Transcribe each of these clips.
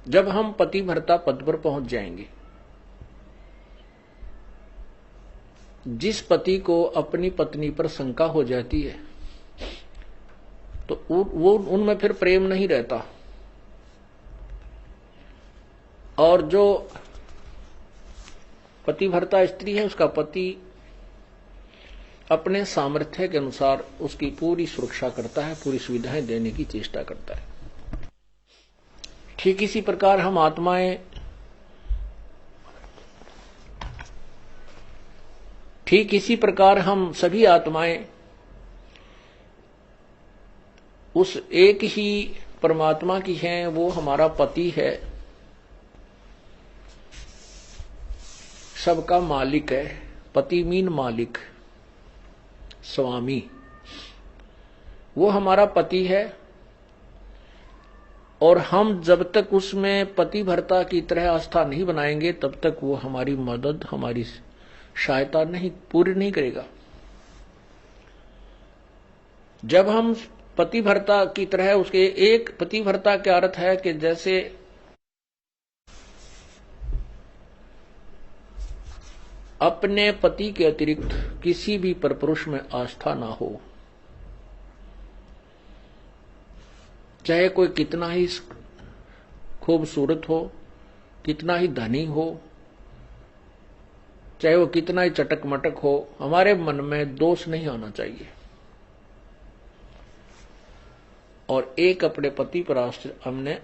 जब हम पतिव्रता पद पर पहुंच जाएंगे, जिस पति को अपनी पत्नी पर शंका हो जाती है तो वो उनमें फिर प्रेम नहीं रहता, और जो पतिव्रता स्त्री है उसका पति अपने सामर्थ्य के अनुसार उसकी पूरी सुरक्षा करता है, पूरी सुविधाएं देने की चेष्टा करता है। ठीक इसी प्रकार हम आत्माएं, ठीक इसी प्रकार हम सभी आत्माएं उस एक ही परमात्मा की हैं, वो हमारा पति है, सबका मालिक है। पति मीन मालिक, स्वामी, वो हमारा पति है। और हम जब तक उसमें पतिव्रता की तरह आस्था नहीं बनाएंगे तब तक वो हमारी मदद, हमारी सहायता नहीं पूरी नहीं करेगा। जब हम पतिव्रता की तरह उसके, एक पतिव्रता का अर्थ है कि जैसे अपने पति के अतिरिक्त किसी भी परपुरुष में आस्था ना हो, चाहे कोई कितना ही खूबसूरत हो, कितना ही धनी हो, चाहे वो कितना ही चटक मटक हो, हमारे मन में दोष नहीं आना चाहिए। और एक अपने पति पर हमने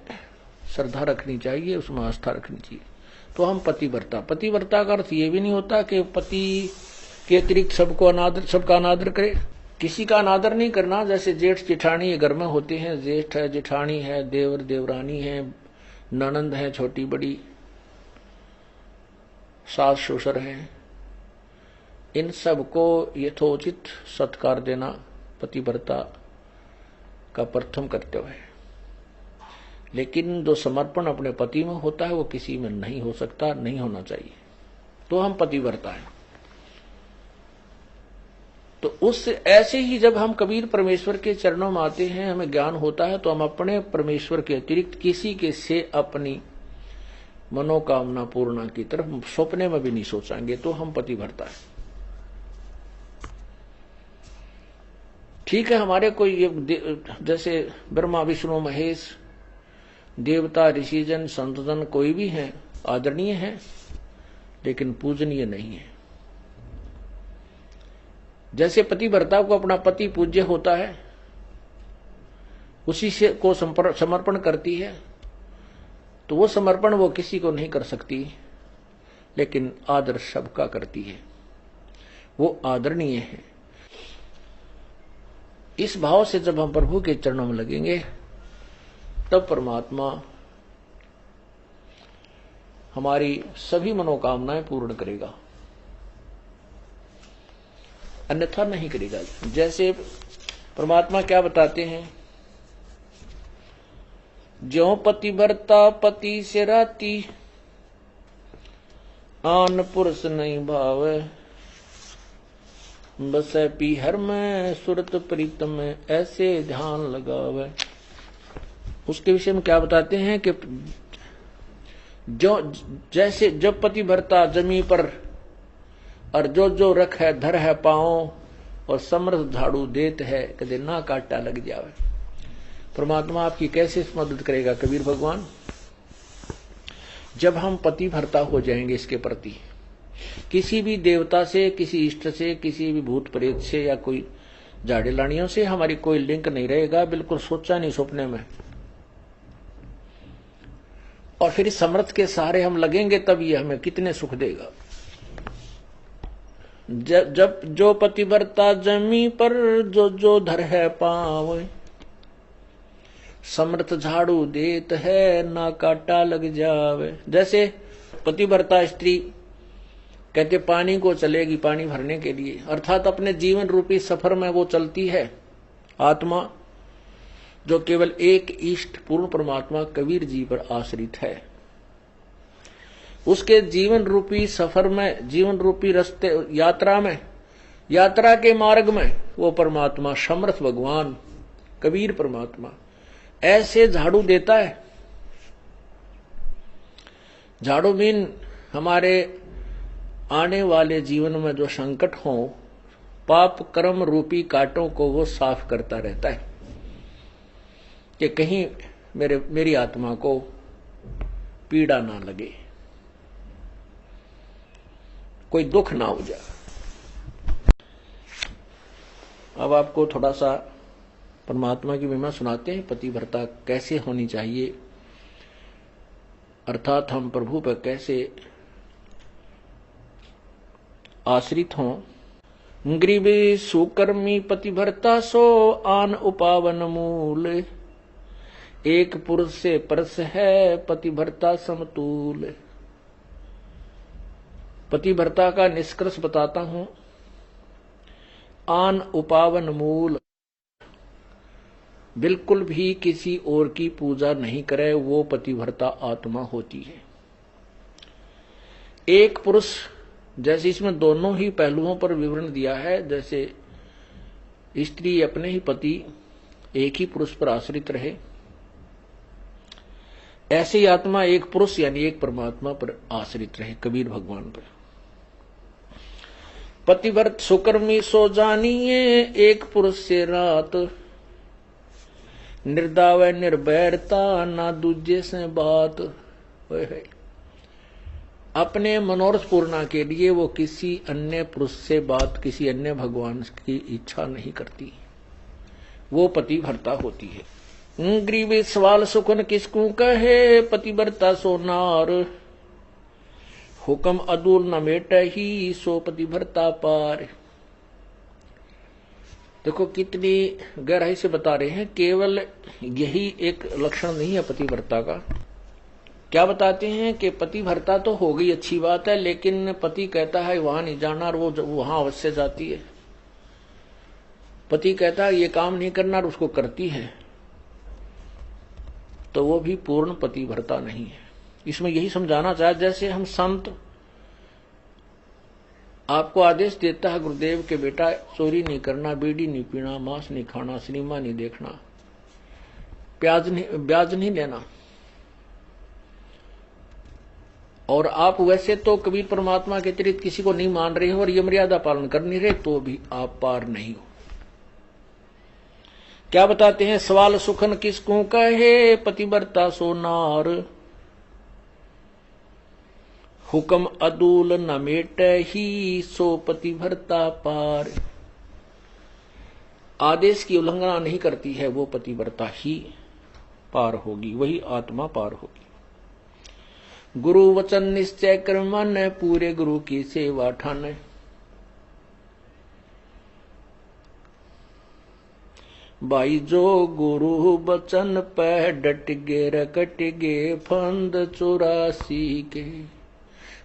श्रद्धा रखनी चाहिए, उसमें आस्था रखनी चाहिए, तो हम पतिव्रता। पतिव्रता का अर्थ ये भी नहीं होता कि पति के अतिरिक्त सबका अनादर करे, किसी का अनादर नहीं करना। जैसे जेठ जेठानी घर में होते हैं, जेठ है, जेठानी है, देवर देवरानी है, ननंद है छोटी बड़ी, सास ससुर हैं, इन सबको यथोचित सत्कार देना पतिव्रता का प्रथम कर्तव्य है। लेकिन जो समर्पण अपने पति में होता है वो किसी में नहीं हो सकता, नहीं होना चाहिए, तो हम पतिव्रता हैं। तो उस ऐसे ही जब हम कबीर परमेश्वर के चरणों में आते हैं, हमें ज्ञान होता है, तो हम अपने परमेश्वर के अतिरिक्त किसी के से अपनी मनोकामना पूर्णा की तरफ सपने में भी नहीं सोचेंगे, तो हम पतिव्रता है। ठीक है, हमारे कोई जैसे ब्रह्मा विष्णु महेश, देवता ऋषिजन संतजन कोई भी हैं, आदरणीय हैं, लेकिन पूजनीय नहीं है। जैसे पतिव्रता को अपना पति पूज्य होता है, उसी से को समर्पण करती है, तो वो समर्पण वो किसी को नहीं कर सकती, लेकिन आदर सबका करती है, वो आदरणीय है। इस भाव से जब हम प्रभु के चरणों में लगेंगे, तब परमात्मा हमारी सभी मनोकामनाएं पूर्ण करेगा, अन्यथा नहीं करेगा। जैसे परमात्मा क्या बताते हैं, ज्यों पतिव्रता पति से राती, आन पुरुष नहीं भावे, बसे पीहर में सुरत प्रीतम में, ऐसे ध्यान लगावे। उसके विषय में क्या बताते हैं कि जो जैसे जब पतिव्रता जमी पर और जो जो रख है धर है पाओ, और समर्थ झाड़ू देत है कदे ना काटा लग जावे। परमात्मा आपकी कैसे मदद करेगा कबीर भगवान? जब हम पतिव्रता हो जाएंगे इसके प्रति, किसी भी देवता से, किसी इष्ट से, किसी भी भूत प्रेत से या कोई झाड़े लानियों से हमारी कोई लिंक नहीं रहेगा, बिल्कुल सोचा नहीं सपने में। और फिर इस समर्थ के सहारे हम लगेंगे, तब ये हमें कितने सुख देगा। जब जो पतिव्रता जमी पर जो जो धर है पाव, समर्थ झाड़ू देत है ना काटा लग जावे। जैसे पतिव्रता स्त्री कहते पानी को चलेगी पानी भरने के लिए, अर्थात अपने जीवन रूपी सफर में वो चलती है आत्मा, जो केवल एक इष्ट पूर्ण परमात्मा कबीर जी पर आश्रित है। उसके जीवन रूपी सफर में, जीवन रूपी रास्ते यात्रा में, यात्रा के मार्ग में वो परमात्मा समर्थ भगवान कबीर परमात्मा ऐसे झाड़ू देता है झाड़ू मीन हमारे आने वाले जीवन में जो संकट हो, पाप कर्म रूपी कांटों को वो साफ करता रहता है कि कहीं मेरी आत्मा को पीड़ा ना लगे, कोई दुख ना हो जाए। अब आपको थोड़ा सा परमात्मा की महिमा सुनाते हैं, पतिव्रता कैसे होनी चाहिए, अर्थात हम प्रभु पर कैसे आश्रित हों। ग्रीवे सुकर्मी पतिव्रता सो आन उपावन मूल, एक पुरुष से परस है पतिव्रता समतूल। पतिव्रता का निष्कर्ष बताता हूं। आन उपावन मूल, बिल्कुल भी किसी और की पूजा नहीं करे, वो पतिव्रता आत्मा होती है। एक पुरुष, जैसे इसमें दोनों ही पहलुओं पर विवरण दिया है, जैसे स्त्री अपने ही पति एक ही पुरुष पर आश्रित रहे, ऐसे ही आत्मा एक पुरुष यानी एक परमात्मा पर आश्रित रहे, कबीर भगवान पर। पतिव्रत सुकर्मी सो जानिए, एक पुरुष से रात, निर्दाव निर्भयता ना दूजे से बात। अपने मनोरथ पूर्णा के लिए वो किसी अन्य पुरुष से बात, किसी अन्य भगवान की इच्छा नहीं करती, वो पतिव्रता होती है। ग्रीवे सवाल सुखन किसको कहे, पतिव्रता सो नार, हुक्म अदूल न मेट ही सो पतिव्रता पार। देखो कितनी गहराई से बता रहे हैं, केवल यही एक लक्षण नहीं है पतिव्रता का। क्या बताते हैं कि पतिव्रता तो हो गई, अच्छी बात है, लेकिन पति कहता है वहां नहीं जाना और वो वहां अवश्य जाती है। पति कहता है ये काम नहीं करना और उसको करती है, तो वो भी पूर्ण पतिव्रता नहीं है। इसमें यही समझाना चाहे, जैसे हम संत आपको आदेश देता है गुरुदेव के बेटा चोरी नहीं करना, बीड़ी नहीं पीना, मांस नहीं खाना, सिनेमा नहीं देखना, ब्याज नहीं लेना, और आप वैसे तो कबीर परमात्मा के अतिरिक्त किसी को नहीं मान रहे हो और ये मर्यादा पालन कर नहीं रहे, तो भी आप पार नहीं हो। क्या बताते हैं, सवाल सुखन किसको कहे, पतिव्रता सो नार, हुक्म अदूल न मेट ही सो पतिव्रता पार। आदेश की उल्लंघना नहीं करती है वो पतिव्रता ही पार होगी, वही आत्मा पार होगी। गुरु वचन निश्चय कर मन, पूरे गुरु की सेवा ठान, भाई जो गुरु वचन पे डट गे रकट गे फंद 84 के,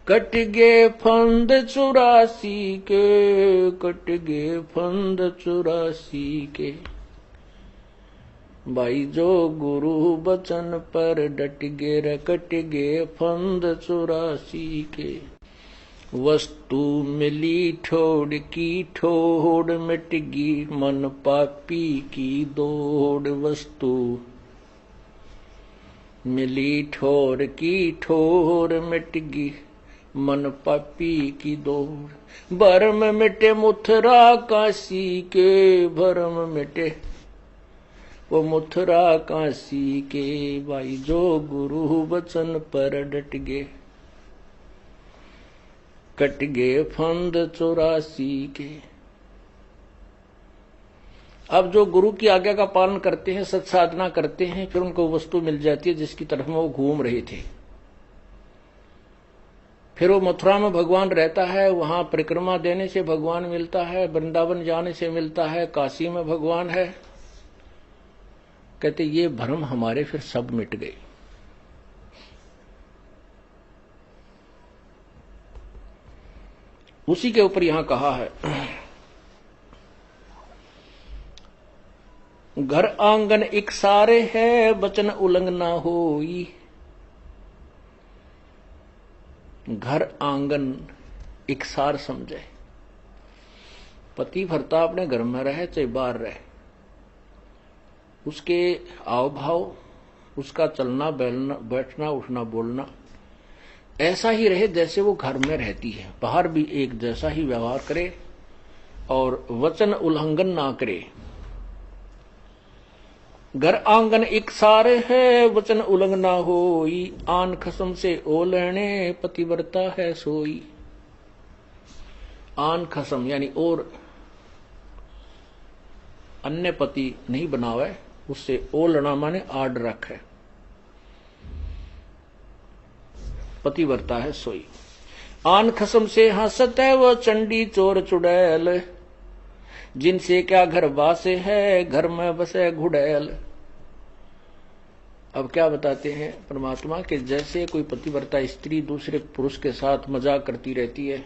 कट गे फंद 84 के, कट गे फंद 84 के। भाई जो गुरु बचन पर डट गे रकट गे फंद 84 के। वस्तु मिली ठोड़ की ठोड़ मिट गी, मन पापी की दौड़। वस्तु मिली ठोर की ठोर मिट गी, मन पापी की दौड़। भरम मिटे मुथरा काशी के, भरम मिटे वो मुथरा काशी के। भाई जो गुरु वचन पर डट गे, कट गे फंद 84 के। अब जो गुरु की आज्ञा का पालन करते हैं, सत्साधना करते हैं, फिर उनको वस्तु मिल जाती है जिसकी तरफ में वो घूम रहे थे। फिर वो मथुरा में भगवान रहता है, वहां परिक्रमा देने से भगवान मिलता है, वृंदावन जाने से मिलता है, काशी में भगवान है। कहते ये भ्रम हमारे फिर सब मिट गए। उसी के ऊपर यहां कहा है, घर आंगन एक सारे है, वचन उल्लंघना होई। घर आंगन एक सार समझे, पतिव्रता अपने घर में रहे चाहे बाहर रहे, उसके आव भाव, उसका चलना बैठना उठना बोलना ऐसा ही रहे जैसे वो घर में रहती है, बाहर भी एक जैसा ही व्यवहार करे और वचन उल्लंघन ना करे। घर आंगन एक सारे है, वचन उल्लंघन ना होई, आन खसम से ओलने पतिव्रता है सोई। आन खसम यानी और अन्य पति नहीं बनावे, उससे ओलना माने आड रखे, पतिव्रता है सोई। आन खसम से हंसत है वो चंडी चोर चुड़ैल, जिनसे क्या घर बासे है, घर में बसे घुड़ैल। अब क्या बताते हैं परमात्मा कि जैसे कोई पतिव्रता स्त्री दूसरे पुरुष के साथ मजाक करती रहती है,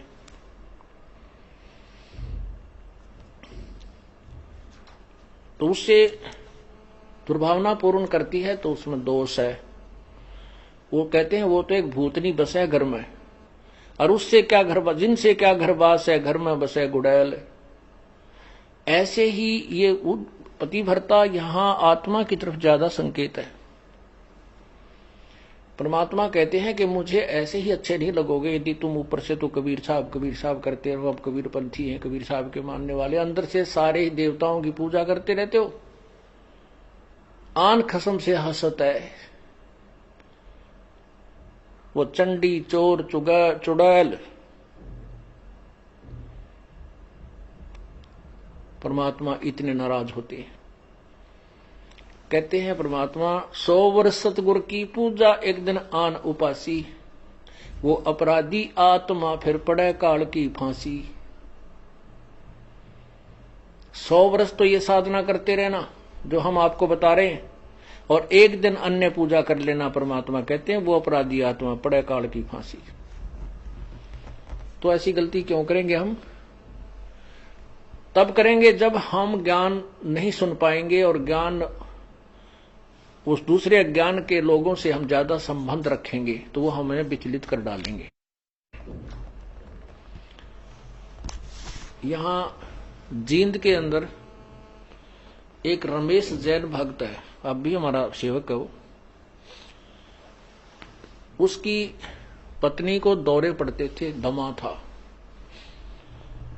तो उससे दुर्भावना पूर्ण करती है, तो उसमें दोष है। वो कहते हैं वो तो एक भूतनी बस है घर में, और उससे क्या घर, जिनसे क्या घर बास है, घर में बसे गुड़ैल। ऐसे ही ये पतिव्रता यहां आत्मा की तरफ ज्यादा संकेत है। परमात्मा कहते हैं कि मुझे ऐसे ही अच्छे नहीं लगोगे यदि तुम ऊपर से तो कबीर साहब करते हो, अब कबीर पंथी हैं, कबीर साहब के मानने वाले, अंदर से सारे ही देवताओं की पूजा करते रहते हो। आन खसम से हंसत है वो चंडी चोर चुड़ैल। परमात्मा इतने नाराज होते हैं। कहते हैं परमात्मा 100 वर्ष सतगुरु की पूजा, एक दिन आन उपासी, वो अपराधी आत्मा फिर पड़े काल की फांसी। 100 वर्ष तो ये साधना करते रहना जो हम आपको बता रहे हैं, और एक दिन अन्य पूजा कर लेना, परमात्मा कहते हैं वो अपराधी आत्मा पड़े काल की फांसी। तो ऐसी गलती क्यों करेंगे हम? तब करेंगे जब हम ज्ञान नहीं सुन पाएंगे, और ज्ञान उस दूसरे ज्ञान के लोगों से हम ज्यादा संबंध रखेंगे, तो वो हमें विचलित कर डालेंगे। यहां जींद के अंदर एक रमेश जैन भक्त है, अब भी हमारा सेवक है वो। उसकी पत्नी को दौरे पड़ते थे, दमा था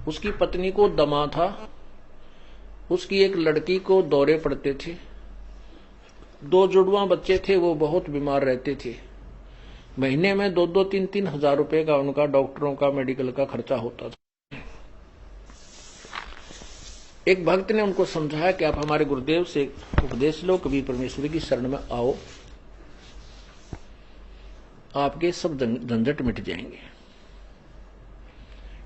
उसकी पत्नी को, दमा था उसकी। एक लड़की को दौरे पड़ते थे, 2 जुड़वा बच्चे थे, वो बहुत बीमार रहते थे। महीने में 2-2, 3-3 हजार रुपए का उनका डॉक्टरों का, मेडिकल का खर्चा होता था। एक भक्त ने उनको समझाया कि आप हमारे गुरुदेव से उपदेश लो, कभी परमेश्वर की शरण में आओ, आपके सब झंझट मिट जाएंगे।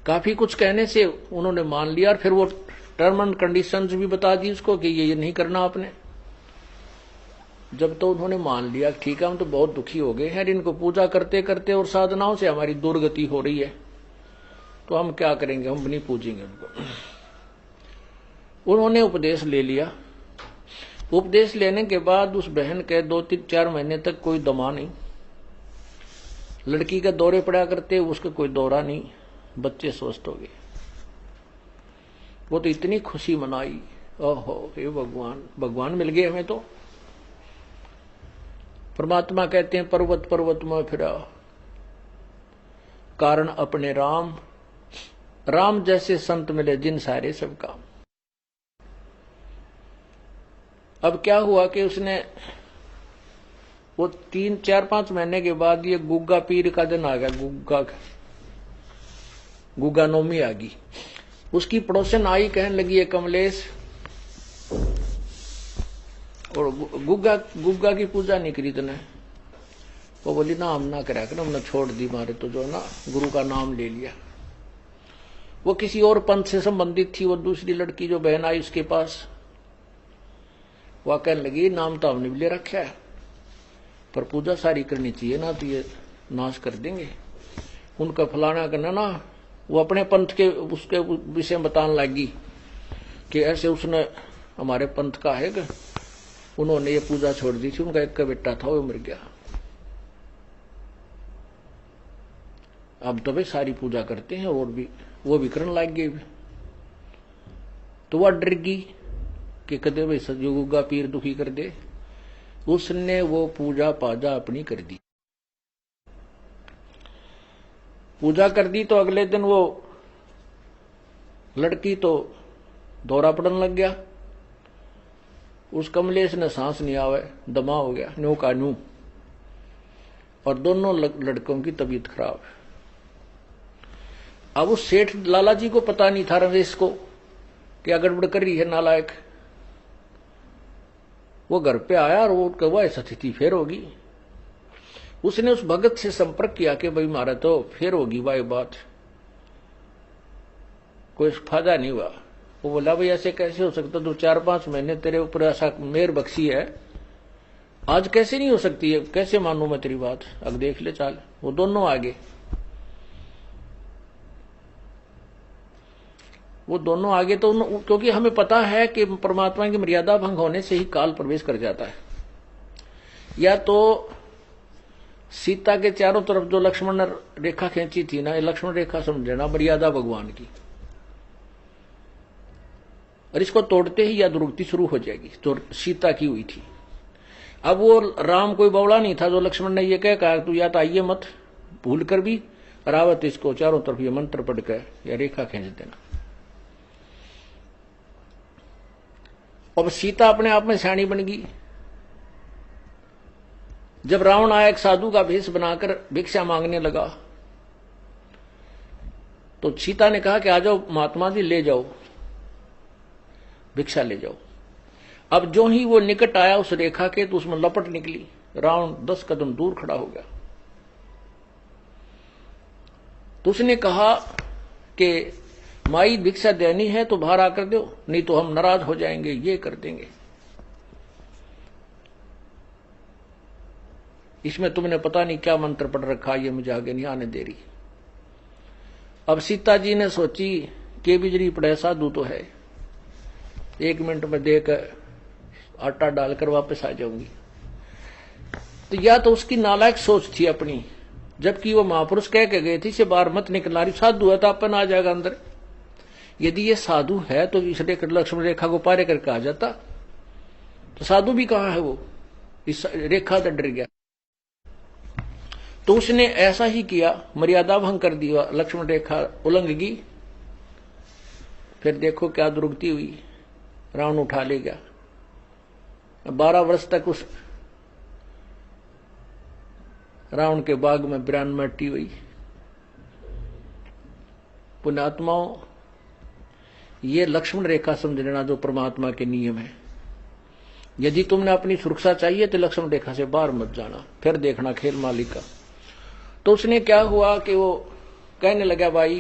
काफी कुछ कहने से उन्होंने मान लिया, और फिर वो टर्म एंड कंडीशंस भी बता दी उसको कि ये नहीं करना आपने। जब तो उन्होंने मान लिया, ठीक है हम तो बहुत दुखी हो गए हैं, इनको पूजा करते करते और साधनाओं से हमारी दुर्गति हो रही है, तो हम क्या करेंगे, हम नहीं पूजेंगे उनको। उन्होंने उपदेश ले लिया। उपदेश लेने के बाद उस बहन के 2-3-4 महीने तक कोई दमा नहीं, लड़की के दौरे पड़ा करते, उसका कोई दौरा नहीं, बच्चे स्वस्थ हो गए। वो तो इतनी खुशी मनाई, ओहो हे भगवान, भगवान मिल गए हमें तो। परमात्मा कहते हैं पर्वत पर्वत में फिरा, कारण अपने राम, राम जैसे संत मिले जिन सारे सब काम। अब क्या हुआ कि उसने वो 3-4-5 महीने के बाद ये गुग्गा पीर का दिन आ गया, गुग्गा नौमी आ गई। उसकी पड़ोसन आई, कहने लगी है कमलेश, और गुग्गा की पूजा नहीं करी तूने? वो बोली ना हम ना करा कर, हमने छोड़ दी, मारे तो जो ना गुरु का नाम ले लिया। वो किसी और पंथ से संबंधित थी, वो दूसरी लड़की जो बहन आई उसके पास, वह कहने लगी नाम तो हमने भी ले रखा है, पर पूजा सारी करनी चाहिए ना, तो ये नाश कर देंगे। उनका फलाना करना ना, वो अपने पंथ के उसके विषय में बताने लगी कि ऐसे उसने हमारे पंथ का है कि उन्होंने ये पूजा छोड़ दी थी, उनका एक का बेटा था वो मर गया, अब तो भाई सारी पूजा करते हैं, और भी वो भी करने लग गए। तो वह डर गई कि कदे भाई सतयुगा पीर दुखी कर दे, उसने वो पूजा पाजा अपनी कर दी। पूजा कर दी तो अगले दिन वो लड़की तो दौरा पड़न लग गया। उस कमलेश ने सांस नहीं आवे, दमा हो गया न्यू का न्यू, और दोनों लड़कों की तबीयत खराब है। अब उस सेठ लाला जी को पता नहीं था रमेश को क्या गड़बड़ कर रही है नालायक। वो घर पे आया और वो कहा ऐसा स्थिति फिर होगी। उसने उस भगत से संपर्क किया कि भाई मारा तो फिर होगी भाई बात, कोई फायदा नहीं हुआ। वो बोला भाई ऐसे कैसे हो सकता, 2-4-5 महीने तेरे ऊपर ऐसा मेहर बख्शी है, आज कैसे नहीं हो सकती है, कैसे मानू मैं तेरी बात, अब देख ले चाल। वो दोनों आगे, वो दोनों आगे तो क्योंकि हमें पता है कि परमात्मा की मर्यादा भंग होने से ही काल प्रवेश कर जाता है। या तो सीता के चारों तरफ जो लक्ष्मण ने रेखा खींची थी ना, ये लक्ष्मण रेखा समझना मर्यादा भगवान की, और इसको तोड़ते ही या दुर्गति शुरू हो जाएगी, तो सीता की हुई थी। अब वो राम कोई बवड़ा नहीं था जो लक्ष्मण ने ये कहा तू या तो आइए मत, भूल कर भी रावत इसको चारों तरफ ये मंत्र पढ़ कर या रेखा खींच देना। अब सीता अपने आप में सियाणी बन गई। जब रावण आया एक साधु का भेष बनाकर भिक्षा मांगने लगा, तो सीता ने कहा कि आ जाओ महात्मा जी, ले जाओ भिक्षा ले जाओ। अब जो ही वो निकट आया उस रेखा के, तो उसमें लपट निकली, रावण 10 कदम दूर खड़ा हो गया। तो उसने कहा कि माई भिक्षा देनी है तो बाहर आकर दो, नहीं तो हम नाराज हो जाएंगे, ये कर देंगे। इसमें तुमने पता नहीं क्या मंत्र पढ़ रखा, ये मुझे आगे नहीं आने दे रही। अब सीता जी ने सोची के बिजली पड़े साधु तो है, 1 मिनट में देकर आटा डालकर वापस आ जाऊंगी। तो या तो उसकी नालायक सोच थी अपनी, जबकि वो महापुरुष कह के गए थे से बाहर मत निकलना, रही साधु है तो अपन आ जाएगा अंदर। यदि ये साधु है तो इस लक्ष्मण रेखा को पारे करके आ जाता, तो साधु भी कहां है वो, इस रेखा से डर गया। तो उसने ऐसा ही किया, मर्यादा भंग कर दिया, लक्ष्मण रेखा उल्लंघ गई। फिर देखो क्या दुर्गति हुई, रावण उठा ले गया। 12 वर्ष तक उस रावण के बाग में बिरान मट्टी हुई। पुण्यात्माओं, ये लक्ष्मण रेखा समझ लेना जो परमात्मा के नियम है। यदि तुमने अपनी सुरक्षा चाहिए तो लक्ष्मण रेखा से बाहर मत जाना, फिर देखना खेल मालिक का। तो उसने क्या हुआ कि वो कहने लगा भाई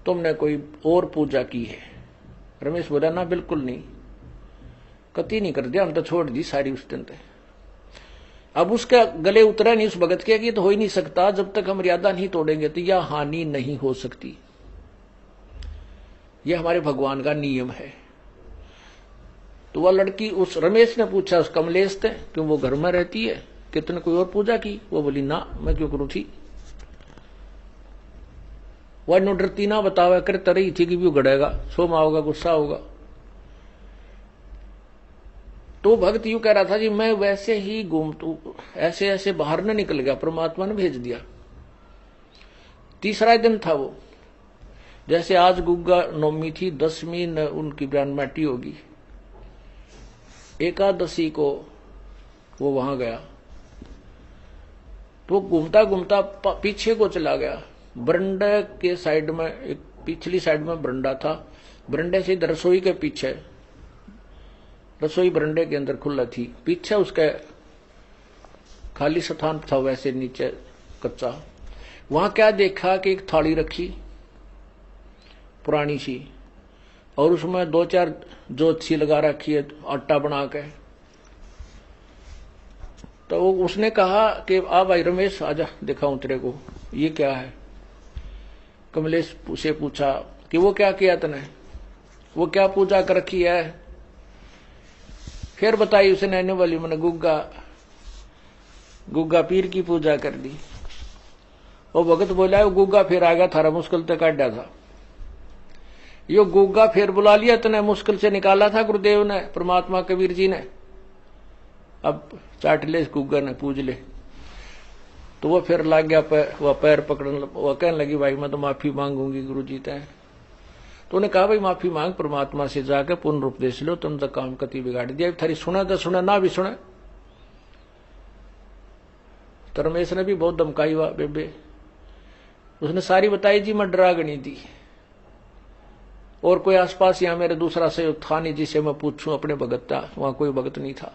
तुमने कोई और पूजा की है। रमेश बोला ना बिल्कुल नहीं, कति नहीं कर दिया, हम तो छोड़ दी सारी उस दिन। अब उसका गले उतरा नहीं उस भगत के कि तो हो ही नहीं सकता, जब तक हम मर्यादा नहीं तोड़ेंगे तो यह हानि नहीं हो सकती, यह हमारे भगवान का नियम है। तो वह लड़की, उस रमेश ने पूछा उस कमलेश से, क्यों वो घर में रहती है, कि तुमने कोई और पूजा की? वो बोली ना, मैं क्यों करूं थी। वह नो डरती ना बतावा कर तरही थी कि भी गड़ेगा, सोमा होगा, गुस्सा होगा। तो भक्त यूं कह रहा था जी मैं वैसे ही ऐसे ऐसे बाहर न निकल गया, परमात्मा ने भेज दिया। तीसरा दिन था वो, जैसे आज गुग्गा नवमी थी, 10वीं न उनकी ब्रांड माटी होगी, एकादशी को वो वहां गया। तो घूमता घूमता पीछे को चला गया, बरंडे के साइड में, एक पिछली साइड में बरंडा था, बरंडे से रसोई के पीछे, रसोई बरंडे के अंदर खुला थी, पीछे उसके खाली स्थान था, वैसे नीचे कच्चा। वहां क्या देखा कि एक थाली रखी पुरानी सी, और उसमें 2-4 जोत सी लगा रखी है आटा बना के। तो उसने कहा कि आ भाई रमेश आजा दिखाऊं तेरे को, ये क्या है। कमलेश से पूछा कि वो क्या किया तने, वो क्या पूजा कर रखी है। फिर बताई उसने, आने वाली मैंने गुग्गा पीर की पूजा कर दी। वो भगत बोला वो गुग्गा फिर आ गया, थारा मुश्किल से काटा था। यो गुग्गा फिर बुला लिया तने, मुश्किल से निकाला था गुरुदेव ने, परमात्मा कबीर जी ने। अब चाट ले इस गुग्गा ने, पूज ले। तो वो फिर लग गया वह पैर पकड़ने, वह कहने लगी भाई मैं तो माफी मांगूंगी गुरुजी तय। तो उन्हें कहा भाई माफी मांग, परमात्मा से जाकर पूर्ण उपदेश लो, तुम तो काम कति बिगाड़ दिया, थारी सुना तो सुना, ना भी सुना। तो रमेश ने भी बहुत धमकाई हुआ बेबे, उसने सारी बताई जी, मैं डरागनी थी और कोई आसपास यहां मेरे दूसरा सहयोग था नहीं जिसे मैं पूछूं अपने भगत था, वहां कोई भगत नहीं था।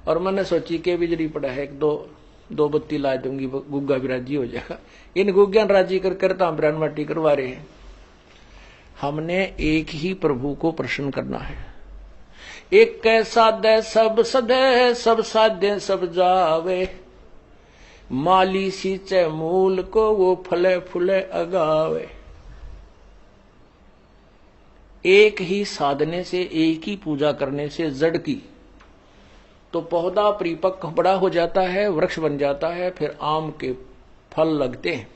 और मैंने सोची के बिजली पड़ा है, एक दो बत्ती ला दूंगी, गुग्गा भी राजी हो जाएगा। इन गुग्गा राजी कर करता ब्रान माटी करवा रहे हैं। हमने एक ही प्रभु को प्रसन्न करना है। एक साधे सब सदे, सब साधे सब जावे, माली सींचे मूल को वो फले फूले अगावे। एक ही साधने से, एक ही पूजा करने से जड़ की तो पौधा परिपक्व बड़ा हो जाता है, वृक्ष बन जाता है, फिर आम के फल लगते हैं।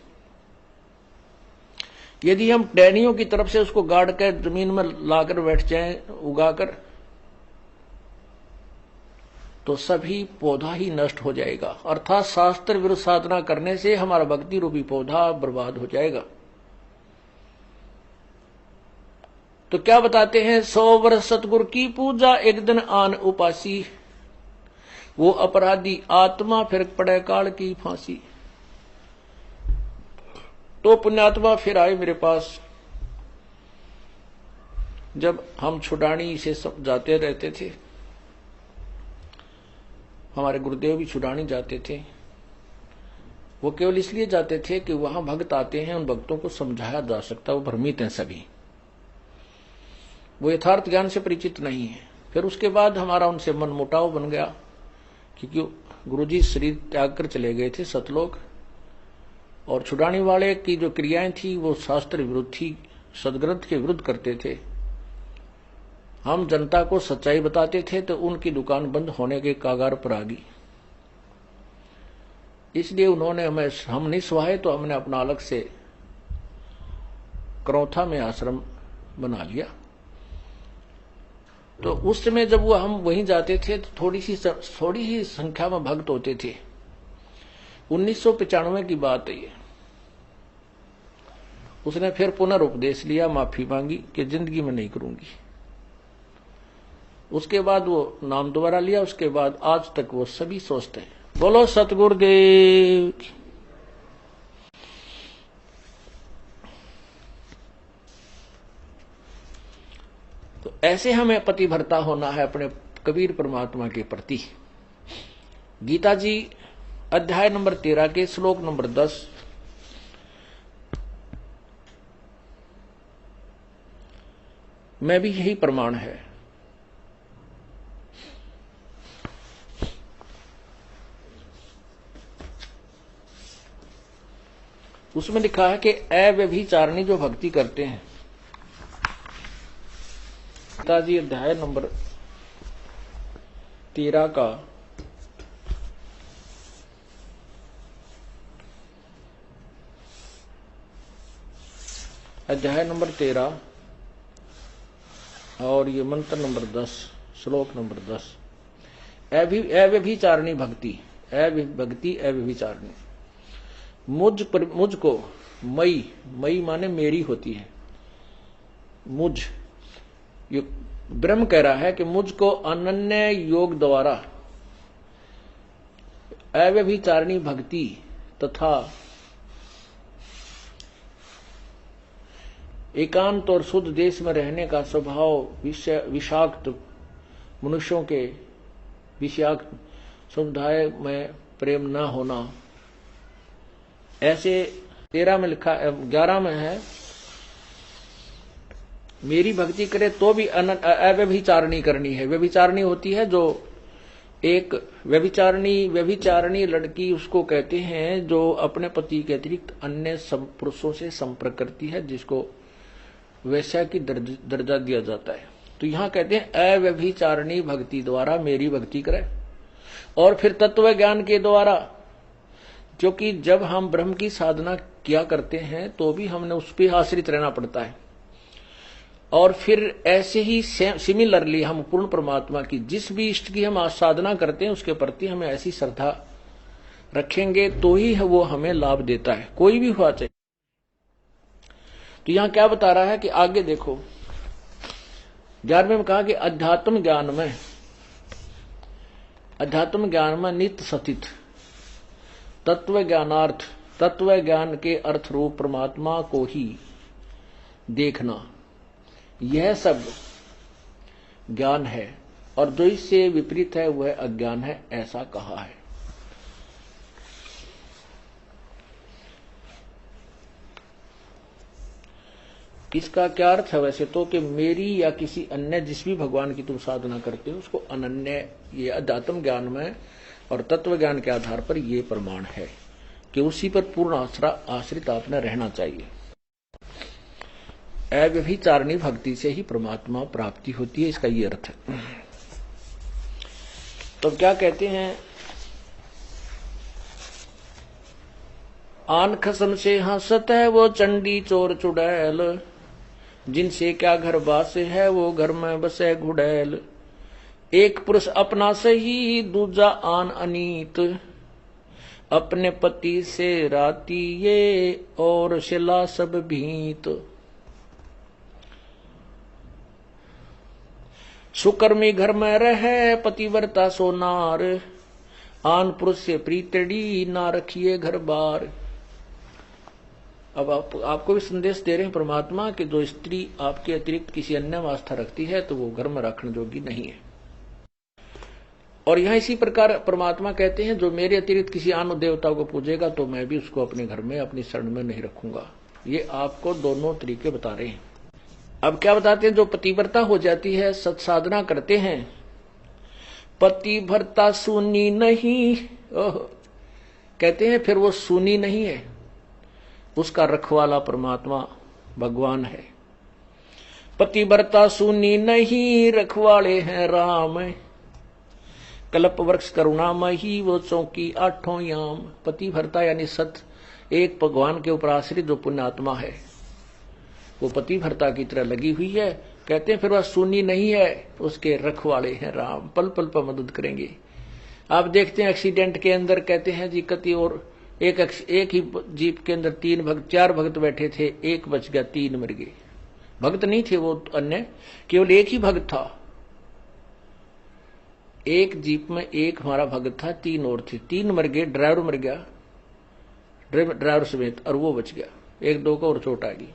यदि हम टहनियों की तरफ से उसको गाड़ कर जमीन में लाकर बैठ जाएं उगाकर, तो सभी पौधा ही नष्ट हो जाएगा। अर्थात शास्त्र विरुद्ध साधना करने से हमारा भक्ति रूपी पौधा बर्बाद हो जाएगा। तो क्या बताते हैं, 100 वर्ष सतगुरु की पूजा, एक दिन आन उपासी, वो अपराधी आत्मा फिर पड़े काल की फांसी। तो पुण्यात्मा फिर आए मेरे पास। जब हम छुड़ानी से सब जाते रहते थे, हमारे गुरुदेव भी छुड़ानी जाते थे, वो केवल इसलिए जाते थे कि वहां भक्त आते हैं, उन भक्तों को समझाया जा सकता, वो भ्रमित हैं सभी, वो यथार्थ ज्ञान से परिचित नहीं है। फिर उसके बाद हमारा उनसे मन मुटाव बन गया, क्योंकि गुरुजी शरीर त्याग कर चले गए थे सतलोक, और छुड़ाने वाले की जो क्रियाएं थी वो शास्त्र विरुद्ध थी, सदग्रंथ के विरुद्ध करते थे। हम जनता को सच्चाई बताते थे तो उनकी दुकान बंद होने के कागार पर आ गई। इसलिए उन्होंने हम नहीं सुहाए, तो हमने अपना अलग से करौथा में आश्रम बना लिया। तो उस समय जब वो हम वहीं जाते थे तो थोड़ी ही संख्या में भक्त होते थे। 1995 की बात है ये। उसने फिर पुनर्उपदेश लिया, माफी मांगी कि जिंदगी में नहीं करूंगी। उसके बाद वो नाम दोबारा लिया, उसके बाद आज तक वो सभी सोचते हैं। बोलो सतगुरुदेव की। तो ऐसे हमें पतिव्रता होना है अपने कबीर परमात्मा के प्रति। गीता जी अध्याय नंबर 13 के श्लोक नंबर 10, में भी यही प्रमाण है। उसमें लिखा है कि अव्यभिचारिणी जो भक्ति करते हैं, गीता जी अध्याय नंबर 13 का अध्याय नंबर 13 और ये मंत्र नंबर 10, श्लोक नंबर 10, अव्यभिचारिणी भक्ति, भक्ति अव्यभिचारिणी। मुझको मई माने मेरी होती है। मुझ ये ब्रह्म कह रहा है कि मुझको अनन्य योग द्वारा अव्यभिचारिणी भक्ति तथा एकांत और शुद्ध देश में रहने का स्वभाव, विषाक्त मनुष्यों के विषाक्त समुदाय में प्रेम न होना, ऐसे 13 में लिखा, 11 में है, मेरी भक्ति करे तो भी अव्यभिचारिणी करनी है। व्यभिचारिणी होती है जो एक व्यभिचारिणी लड़की उसको कहते हैं जो अपने पति के अतिरिक्त अन्य पुरुषों से संपर्क करती है, जिसको वैश्या की दर्जा दिया जाता है। तो यहां कहते हैं अव्यभिचारिणी भक्ति द्वारा मेरी भक्ति करे। और फिर तत्व ज्ञान के द्वारा, जो कि जब हम ब्रह्म की साधना किया करते हैं तो भी हमने उस पर आश्रित रहना पड़ता है। और फिर ऐसे ही सिमिलरली हम पूर्ण परमात्मा की जिस भी इष्ट की हम साधना करते हैं उसके प्रति हमें ऐसी श्रद्धा रखेंगे तो ही वो हमें लाभ देता है, कोई भी हुआ चाहिए। तो यहां क्या बता रहा है कि आगे देखो 11वें में कहा कि अध्यात्म ज्ञान में नित्य सतित तत्व ज्ञानार्थ, तत्व ज्ञान के अर्थ रूप परमात्मा को ही देखना, यह सब ज्ञान है, और जो इससे विपरीत है वह अज्ञान है, ऐसा कहा है। इसका क्या अर्थ है वैसे तो कि मेरी या किसी अन्य जिस भी भगवान की तुम साधना करते हो उसको अनन्य, ये अध्यात्म ज्ञान में और तत्व ज्ञान के आधार पर ये प्रमाण है कि उसी पर पूर्ण आश्रित आपने रहना चाहिए। अव्यभिचारिणी भक्ति से ही परमात्मा प्राप्ति होती है, इसका ये अर्थ है। तो क्या कहते हैं, आन खसम से हंसत है वो चंडी चोर चुड़ैल, जिनसे क्या घर बास है वो घर में बसे घुड़ैल। एक पुरुष अपना सही दूजा आन अनीत, अपने पति से राती ये और शिला सब भीत। सुकर्मी घर में रहे पतिव्रता सोनार, आन पुरुष से प्रीतड़ी ना रखिए घर बार। अब आपको भी संदेश दे रहे हैं परमात्मा कि जो स्त्री आपके अतिरिक्त किसी अन्य में आस्था रखती है तो वो घर में रखने योग्य नहीं है। और यहां इसी प्रकार परमात्मा कहते हैं जो मेरे अतिरिक्त किसी अन्य देवता को पूजेगा तो मैं भी उसको अपने घर में अपनी शरण में नहीं रखूंगा। ये आपको दोनों तरीके बता रहे हैं। अब क्या बताते हैं, जो पतिव्रता हो जाती है, सत्साधना करते हैं, पतिव्रता सुनी नहीं, कहते हैं फिर वो सुनी नहीं है, उसका रखवाला परमात्मा भगवान है। पतिव्रता सुनी नहीं रखवाले हैं राम, कल्प वृक्ष करुणामयी वो चौकी आठों याम। पतिव्रता यानी सत एक भगवान के ऊपर आश्रित जो पुण्यात्मा है वो पतिव्रता की तरह लगी हुई है। कहते हैं फिर वह सुनी नहीं है, उसके रखवाले हैं राम, पल पल पर मदद करेंगे। आप देखते हैं एक्सीडेंट के अंदर कहते हैं जी कति और एक ही जीप के अंदर 4 भक्त बैठे थे, एक बच गया, 3 मर गए। भक्त नहीं थे वो अन्य, केवल एक ही भक्त था। एक जीप में एक हमारा भक्त था, 3 और थे, 3 मर गए, ड्राइवर मर गया, ड्राइवर समेत, और वो बच गया, 1-2 को और चोट आ गई।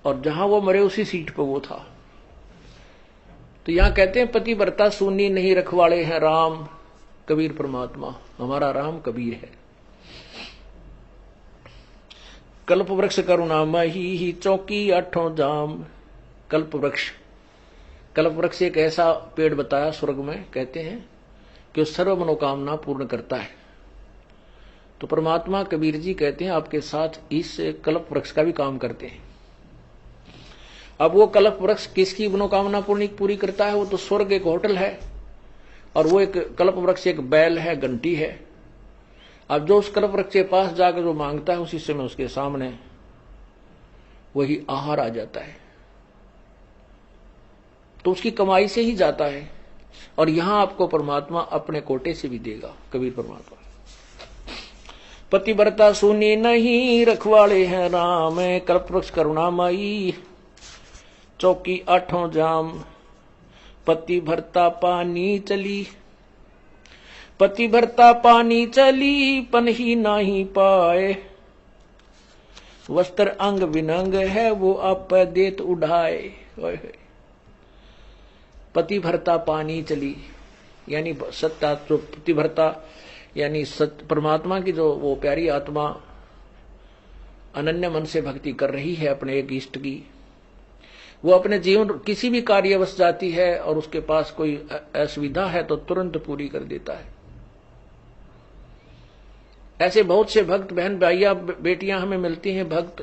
और जहां वो मरे उसी सीट पर वो था। तो यहां कहते हैं पतिव्रता सुनी नहीं रखवाले हैं राम, कबीर परमात्मा, हमारा राम कबीर है। कल्प वृक्ष करुणामयी ही चौकी आठों जाम। कल्प वृक्ष एक ऐसा पेड़ बताया स्वर्ग में, कहते हैं कि सर्व मनोकामना पूर्ण करता है। तो परमात्मा कबीर जी कहते हैं आपके साथ इस कल्प वृक्ष का भी काम करते हैं। अब वो कल्प वृक्ष किसकी मनोकामना पूरी करता है? वो तो स्वर्ग एक होटल है, और वो एक कल्प वृक्ष एक बैल है, घंटी है। अब जो उस कल्प वृक्ष के पास जाकर जो मांगता है उसी समय उसके सामने वही आहार आ जाता है, तो उसकी कमाई से ही जाता है। और यहां आपको परमात्मा अपने कोटे से भी देगा, कबीर परमात्मा। पतिव्रता सुनी नहीं रखवाले हैं राम, कल्प वृक्ष करुणामयी चौकी आठों जाम। पतिव्रता पानी चली, पतिव्रता पानी चली, पन ही नाही पाए। वस्त्र अंग विनंग है वो आप देत उड़ाए। पतिव्रता पानी चली यानी सत्ता, जो पतिव्रता यानी परमात्मा की जो वो प्यारी आत्मा अनन्य मन से भक्ति कर रही है अपने एक इष्ट की, वो अपने जीवन किसी भी कार्यवश जाती है और उसके पास कोई असुविधा है तो तुरंत पूरी कर देता है। ऐसे बहुत से भक्त बहन भाइयां बेटियां हमें मिलती हैं, भक्त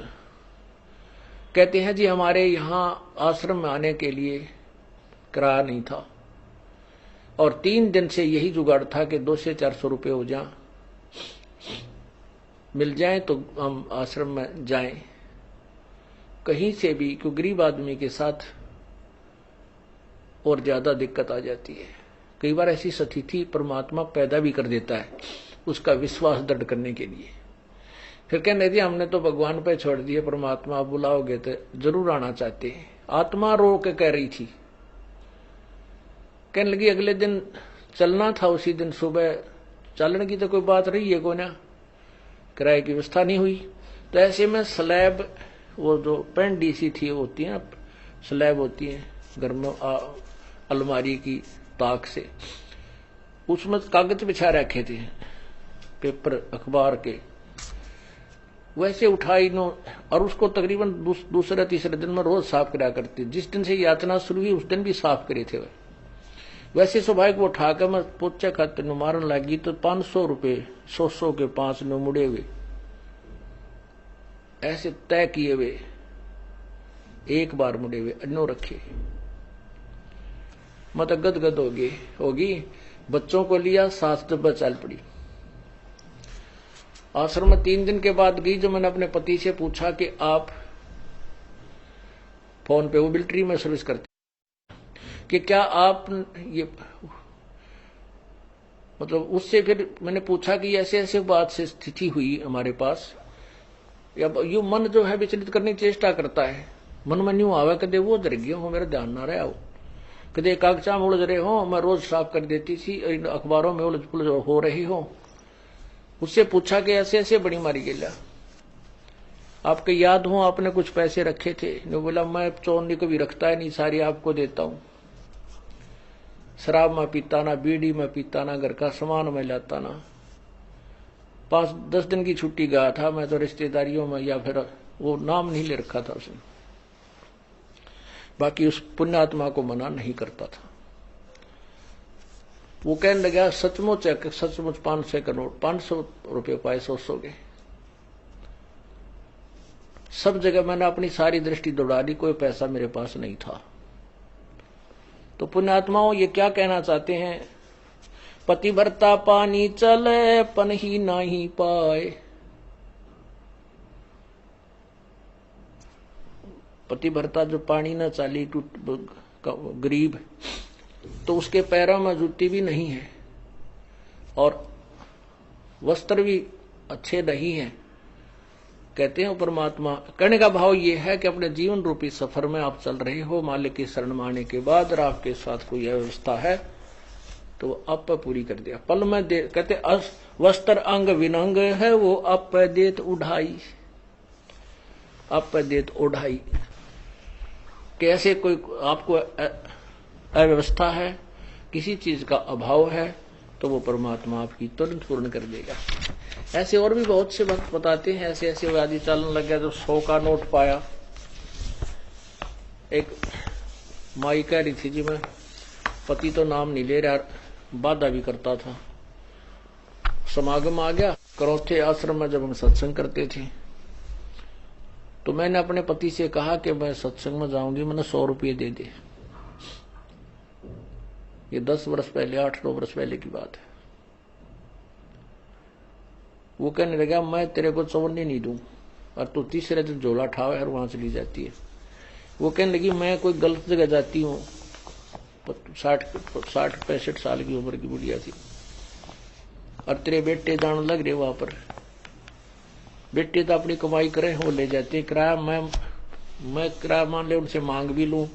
कहते हैं जी हमारे यहां आश्रम में आने के लिए किराया नहीं था, और 3 दिन से यही जुगाड़ था कि 200 से 400 रुपये हो जाए, मिल जाए तो हम आश्रम में जाएं कहीं से भी, क्योंकि गरीब आदमी के साथ और ज्यादा दिक्कत आ जाती है। कई बार ऐसी स्थिति परमात्मा पैदा भी कर देता है। उसका विश्वास दृढ़ करने के लिए। फिर कहने दिया हमने तो भगवान पे छोड़ दिए, परमात्मा आप बुलाओगे तो जरूर आना चाहते हैं। आत्मा रो के कह रही थी। कहने लगी अगले दिन चलना था, उसी दिन सुबह चलने की तो कोई बात रही है को ना, किराए की व्यवस्था नहीं हुई। तो ऐसे में स्लैब, वो जो पेंडी सी थी होती है, स्लैब होती है घर में अलमारी की ताक से, उसमें कागज बिछा रखे थे पेपर अखबार के, वैसे उठाई नो और उसको तकरीबन दूसरे तीसरे दिन में रोज साफ करा करती। जिस दिन से यातना शुरू हुई उस दिन भी साफ करे थे। वैसे स्वाभाविक वो उठाकर मैं पोचा खाते नो मारन लगी तो 500 रुपए 100 के 5 नो मुड़े हुए ऐसे तय किए हुए, एक बार मुड़े हुए अन्नो रखे। मत गदगद होगी। बच्चों को लिया, सास डब्बा चल पड़ी। आश्रम में 3 दिन के बाद गई। जो मैंने अपने पति से पूछा कि आप फोन पे वो मिलिट्री में सर्विस करते कि क्या आप ये, मतलब उससे फिर मैंने पूछा कि ऐसे ऐसे बात से स्थिति हुई हमारे पास, या यू मन जो है विचलित करने की चेष्टा करता है। मन में न्यू आवे कदे वो डर गया हो, मेरा ध्यान ना रहा हो, कदे कागजा में उलझ रहे हो, मैं रोज साफ कर देती थी, अखबारों में उलझ पुलझ हो रही हो। उससे पूछा कि ऐसे ऐसे बड़ी मारी गेला, आपके याद हो आपने कुछ पैसे रखे थे? ने बोला मैं चोरनी को भी रखता है नहीं, सारी आपको देता हूं। शराब में पीता ना, बीड़ी में पीता ना, घर का सामान में लाता ना। 5-10 दिन की छुट्टी गया था मैं तो रिश्तेदारियों में, या फिर वो नाम नहीं ले रखा था उसने, बाकी उस पुण्यात्मा को मना नहीं करता था। वो कहने लगा सचमुच 500 का नोट, 500 रुपये पाए 100 के। सब जगह मैंने अपनी सारी दृष्टि दौड़ा दी, कोई पैसा मेरे पास नहीं था। तो पुण्यात्माओं ये क्या कहना चाहते हैं? पतिव्रता पानी चले पन ही नहीं पाए। पतिव्रता जो पानी न चाली गरीब, तो उसके पैरों में जूती भी नहीं है और वस्त्र भी अच्छे नहीं हैं। कहते हैं परमात्मा, कहने का भाव ये है कि अपने जीवन रूपी सफर में आप चल रहे हो, मालिक की शरण में आने के बाद और आपके साथ कोई व्यवस्था है तो आप पूरी कर दिया। पल में दे, कहते वस्त्र अंग विनंग है वो आप देत उढ़ाई, आप देत उढ़ाई। कैसे कोई आपको अव्यवस्था है, किसी चीज का अभाव है, तो वो परमात्मा आपकी तुरंत पूर्ण कर देगा। ऐसे और भी बहुत से वक्त बताते हैं। ऐसे ऐसे वो आदि चलन लग गया तो 100 का नोट पाया। एक माई कह रही थी जी मैं पति तो नाम नहीं ले रहा, बाधा भी करता था। समागम आ गया, करौथे आश्रम में जब हम सत्संग करते थे तो मैंने अपने पति से कहा कि मैं सत्संग में जाऊंगी, मैंने 100 रुपये दे दे। ये 10 वर्ष पहले, 8-9 वर्ष पहले की बात है। वो कहने लगा मैं तेरे को चवन्नी नहीं दूं और तू तीसरे दिन झोला ठावे और वहां चली जाती है। वो कहने लगी मैं कोई गलत जगह जाती हूँ। 60-65 साल की उम्र की बुढ़िया थी और तेरे बेटे जान लग रहे वहां पर। बेटे तो अपनी कमाई करे, वो ले जाते किराया। मैं किराया मान ले उनसे मांग भी लूं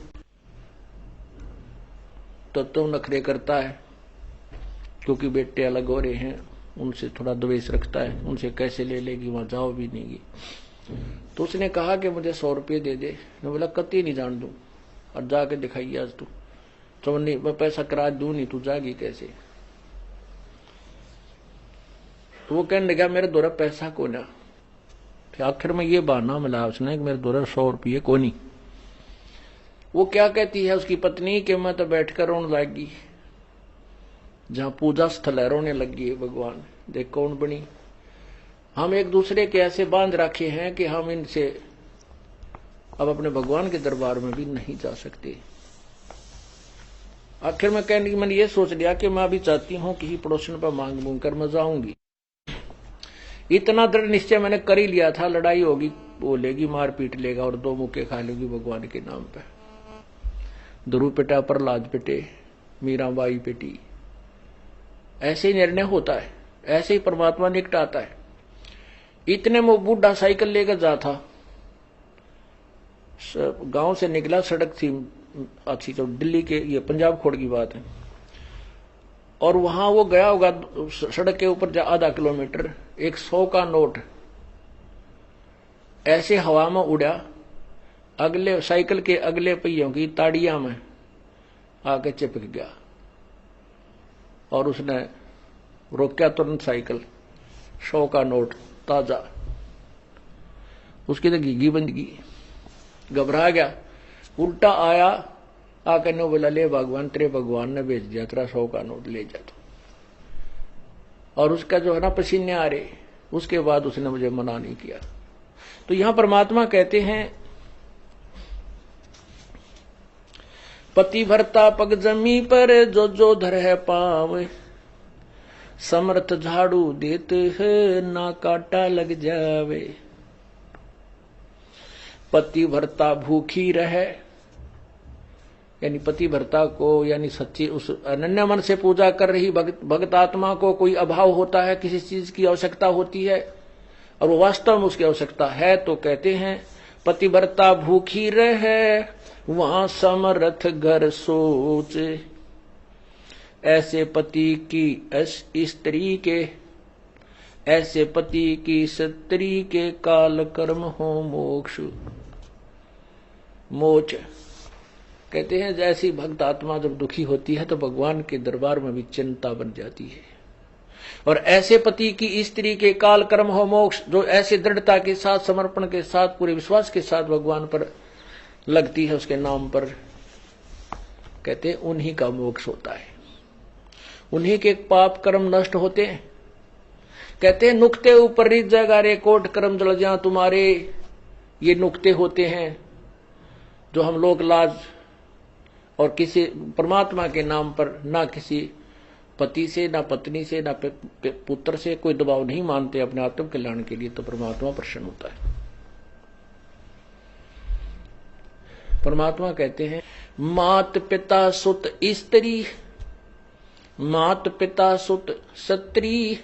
तो नखरे करता है, क्योंकि बेटे अलग हो रहे हैं, उनसे थोड़ा द्वेष रखता है, उनसे कैसे ले लेगी, वहां जाओ भी नहीं। तो उसने कहा कि मुझे 100 रुपये दे दे। मैं बोला कति नहीं जान दूं और जाके दिखाई आज तू। तो मैं पैसा किराया दूं नहीं, तू जागी कैसे? तो वो कहने लगा मेरे द्वारा पैसा को ना। फिर आखिर में ये बहाना मिला उसने कि मेरे द्वारा 100 रुपये को नहीं। वो क्या कहती है उसकी पत्नी कि मैं तो बैठकर रोने लगी, जहां पूजा स्थल है रोने लगी है। भगवान देख कौन बनी। हम एक दूसरे के ऐसे बांध रखे हैं कि हम इनसे अब अपने भगवान के दरबार में भी नहीं जा सकते। आखिर में कहने की मैंने ये सोच लिया कि मैं अभी चाहती हूं कि पड़ोसन पर मांग मूंग कर मैं जाऊंगी। इतना दृढ़ निश्चय मैंने कर ही लिया था, लड़ाई होगी, बोलेगी, मार पीट लेगा और 2 मुक्के खा लेगी भगवान के नाम पे। ध्रुव पिटा, प्रहलाद पिटे, मीराबाई पिटी, ऐसे ही निर्णय होता है। ऐसे ही परमात्मा निकटाता है। इतने में वो बूढ़ा साइकिल लेकर जा था, गांव से निकला, सड़क थी अच्छी, तो दिल्ली के, ये पंजाब खोड़ की बात है, और वहां वो गया होगा सड़क के ऊपर आधा किलोमीटर, एक 100 का नोट ऐसे हवा में उड़ा, अगले साइकिल के अगले पहियों की ताड़ियां में आके चिपक गया, और उसने रोका तुरंत साइकिल, 100 का नोट ताजा, उसकी तो घीघी बंद की, घबरा गया, उल्टा आया, आकर ने बोला ले भगवान, तेरे भगवान ने भेज दिया, तेरा 100 का नोट ले जा। और उसका जो है ना पसीने आ रहे, उसके बाद उसने मुझे मना नहीं किया। तो यहां परमात्मा कहते हैं पति भरता पग जमी पर जो जो धर है पाव, समर्थ झाड़ू देते है ना काटा लग जावे। पति भरता भूखी रहे, यानी पति भरता को, यानी सच्ची उस अनन्य मन से पूजा कर रही भक्त आत्मा को कोई अभाव होता है, किसी चीज की आवश्यकता होती है और वो वास्तव में उसकी आवश्यकता है, तो कहते हैं पति भरता भूखी रहे वहां समर्थ घर सोच। ऐसे पति की स्त्री के, ऐसे पति की स्त्री के काल कर्म हो मोक्ष। मोच कहते हैं जैसी भक्त आत्मा जब दुखी होती है तो भगवान के दरबार में भी चिंता बन जाती है, और ऐसे पति की स्त्री के काल कर्म हो मोक्ष, जो ऐसे दृढ़ता के साथ, समर्पण के साथ, पूरे विश्वास के साथ भगवान पर लगती है, उसके नाम पर, कहते हैं उन्हीं का मोक्ष होता है, उन्हीं के पाप कर्म नष्ट होते हैं। कहते हैं नुक्ते ऊपर रिज जगा रे कोट कर्म जल जा तुम्हारे। ये नुक्ते होते हैं जो हम लोग लाज और किसी परमात्मा के नाम पर ना किसी पति से, ना पत्नी से, ना पुत्र से कोई दबाव नहीं मानते अपने आत्म कल्याण के लिए, तो परमात्मा प्रसन्न होता है। परमात्मा कहते हैं मात पिता सुत स्त्री, मात पिता सुत सत्री,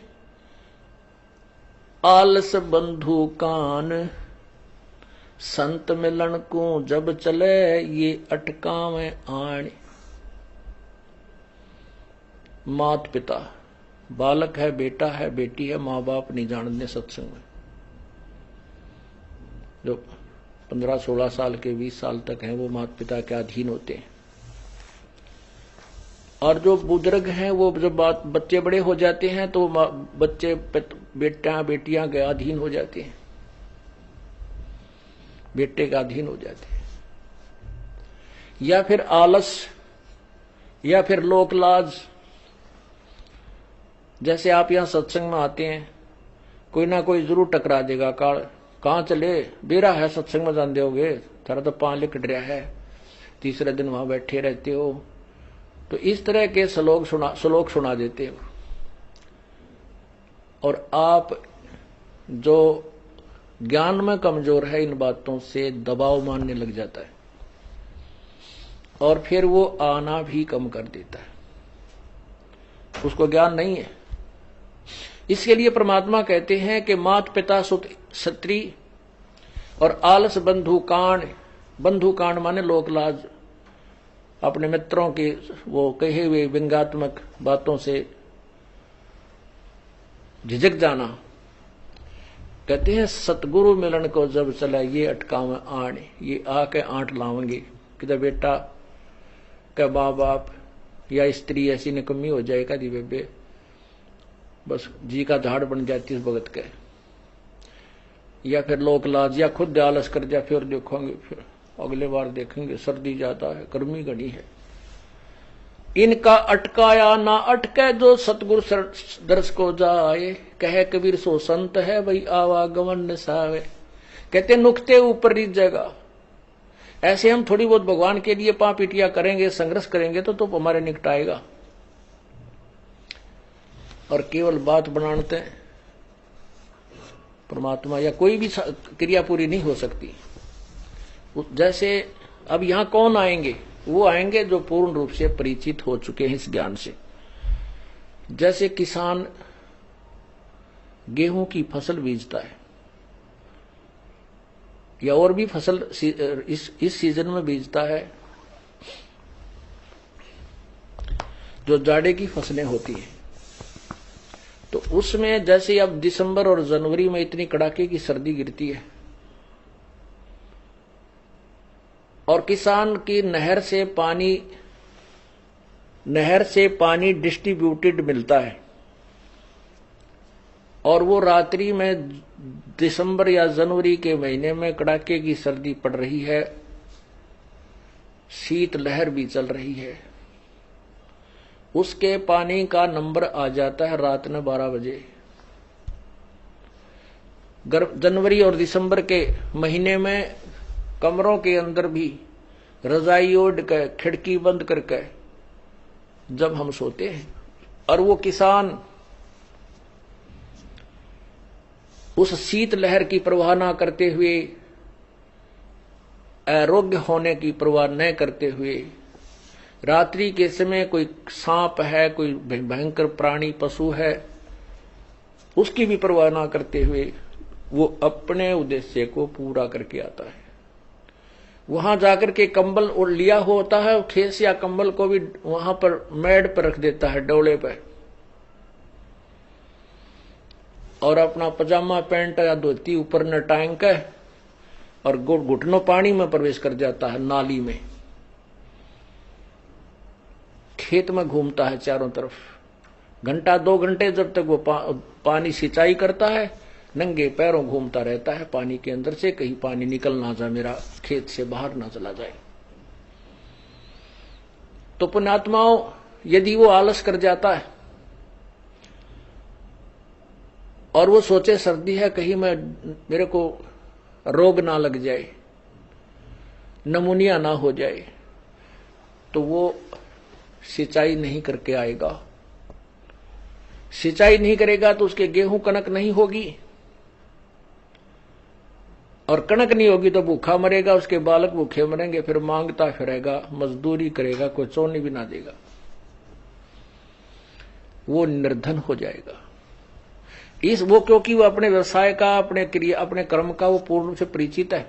आलस बंधु कान, संत मिलन को जब चले ये अटकावे आण। मात पिता, बालक है, बेटा है, बेटी है, माँ बाप नहीं जानते सत्संग में, जो 15-16 साल के 20 साल तक हैं वो माता पिता के अधीन होते हैं, और जो बुजुर्ग हैं वो जब बच्चे बड़े हो जाते हैं तो बच्चे बेटा बेटियां के अधीन हो जाते हैं, बेटे का अधीन हो जाते हैं, या फिर आलस, या फिर लोक लाज। जैसे आप यहां सत्संग में आते हैं, कोई ना कोई जरूर टकरा देगा, कहां चले, बेरा है सत्संग में जान दोगे, थारा तो पांव लिकट रहा है, तीसरे दिन वहां बैठे रहते हो, तो इस तरह के श्लोक सुना देते हो, और आप जो ज्ञान में कमजोर है इन बातों से दबाव मानने लग जाता है, और फिर वो आना भी कम कर देता है, उसको ज्ञान नहीं है। इसके लिए परमात्मा कहते हैं कि मात पिता सुत स्त्री और आलस बंधु कांड। बंधु कांड माने लोक लाज, अपने मित्रों के वो कहे हुए व्यंग्यात्मक बातों से झिझक जाना। कहते हैं सतगुरु मिलन को जब चला ये अटकावे आण, ये आके आंट लावेंगे, किधर बेटा क्या माँ बाप या स्त्री ऐसी निकम्मी हो जाए कभी बेबे, बस जी का झाड़ बन जाती इस भगत के, या फिर लोक लाज, या खुद आलस कर जा, फिर देखोगे, फिर अगले बार देखेंगे, सर्दी ज्यादा है, गर्मी घनी है। इनका अटकाया ना अटके जो सतगुरु दर्श को जाए, कहे कबीर सो संत है भाई आवागमन नसावे। कहते नुक्ते ऊपर रिज जगह। ऐसे हम थोड़ी बहुत भगवान के लिए पापीटिया करेंगे, संघर्ष करेंगे तो हमारे निकट आएगा, और केवल बात बनाते परमात्मा या कोई भी क्रिया पूरी नहीं हो सकती। जैसे अब यहां कौन आएंगे, वो आएंगे जो पूर्ण रूप से परिचित हो चुके हैं इस ज्ञान से। जैसे किसान गेहूं की फसल बीजता है या और भी फसल इस सीजन में बीजता है, जो जाड़े की फसलें होती हैं। तो उसमें जैसे अब दिसंबर और जनवरी में इतनी कड़ाके की सर्दी गिरती है और किसान की नहर से पानी डिस्ट्रीब्यूटेड मिलता है और वो रात्रि में दिसंबर या जनवरी के महीने में कड़ाके की सर्दी पड़ रही है, शीत लहर भी चल रही है, उसके पानी का नंबर आ जाता है रात में 12 बजे। जनवरी और दिसंबर के महीने में कमरों के अंदर भी रजाई ओढ़ कर खिड़की बंद करके जब हम सोते हैं और वो किसान उस शीत लहर की परवाह ना करते हुए, आरोग्य होने की परवाह न करते हुए, रात्रि के समय कोई सांप है, कोई भयंकर प्राणी पशु है, उसकी भी परवाह ना करते हुए वो अपने उद्देश्य को पूरा करके आता है। वहां जाकर के कंबल और लिया होता है, खेस या कंबल को भी वहां पर मेड पर रख देता है, डोले पर, और अपना पजामा पैंट या धोती ऊपर न टांग के और घुटनों पानी में प्रवेश कर जाता है, नाली में। खेत में घूमता है चारों तरफ, घंटा 2 घंटे जब तक वो पानी सिंचाई करता है, नंगे पैरों घूमता रहता है पानी के अंदर से, कहीं पानी निकल ना जाए, मेरा खेत से बाहर ना चला जाए। तो पुण्यात्माओं, यदि वो आलस कर जाता है और वो सोचे सर्दी है, कहीं मेरे को रोग ना लग जाए, नमूनिया ना हो जाए, तो वो सिंचाई नहीं करके आएगा। सिंचाई नहीं करेगा तो उसके गेहूं कनक नहीं होगी, और कनक नहीं होगी तो भूखा मरेगा, उसके बालक भूखे मरेंगे, फिर मांगता फिरेगा, मजदूरी करेगा, कोई चोनी भी ना देगा, वो निर्धन हो जाएगा। वो क्योंकि वो अपने व्यवसाय का, अपने कर्म का वो पूर्ण रूप से परिचित है,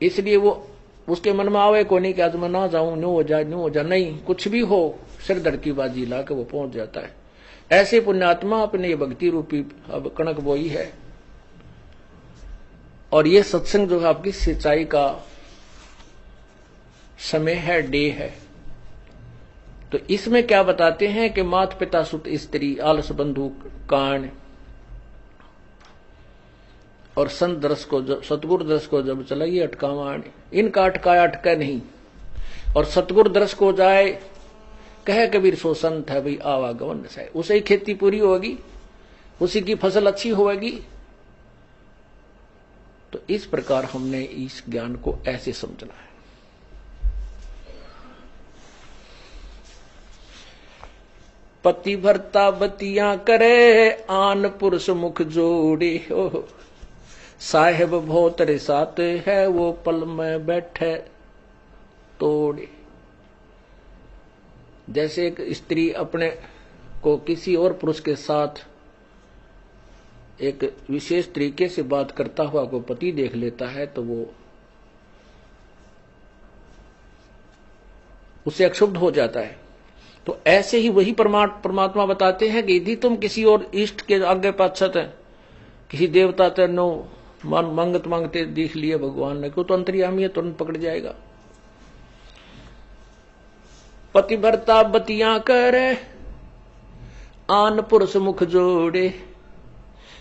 इसलिए वो उसके मन में आवे को नहीं कि आज मैं ना जाऊं, न्यू हो जाए, नहीं, कुछ भी हो, सिर धड़ की बाजी ला के वो पहुंच जाता है। ऐसे पुण्यात्मा अपने ये भक्ति रूपी अब कणक बोई है, और ये सत्संग जो है आपकी सिंचाई का समय है, डे है। तो इसमें क्या बताते हैं कि माता पिता सुत स्त्री आलस बंधु कान और संत दरस को, सतगुरु दरस को जब चलाइए अटकावान, इनका अटकाया अटका नहीं, और सतगुरु दरस को जाए कहे कबीर सो संत है भाई आवागमन से, उसे ही खेती पूरी होगी, उसी की फसल अच्छी होगी। तो इस प्रकार हमने इस ज्ञान को ऐसे समझना है। पति भरता बतियां करे, आन पुरुष मुख जोड़े, साहेब भोतरे साथ है, वो पल में बैठे तोड़े। जैसे एक स्त्री अपने को किसी और पुरुष के साथ एक विशेष तरीके से बात करता हुआ को पति देख लेता है, तो वो उससे अक्षुब्ध हो जाता है। तो ऐसे ही वही परमात्मा बताते हैं कि यदि तुम किसी और इष्ट के आगे पाछत है, किसी देवता ते नो मांगत मांगते देख लिए भगवान ने, क्यों तो अंतर्यामी है, तुरंत पकड़ जाएगा। पति भरता बतियां करे, आन पुरुष मुख जोड़े,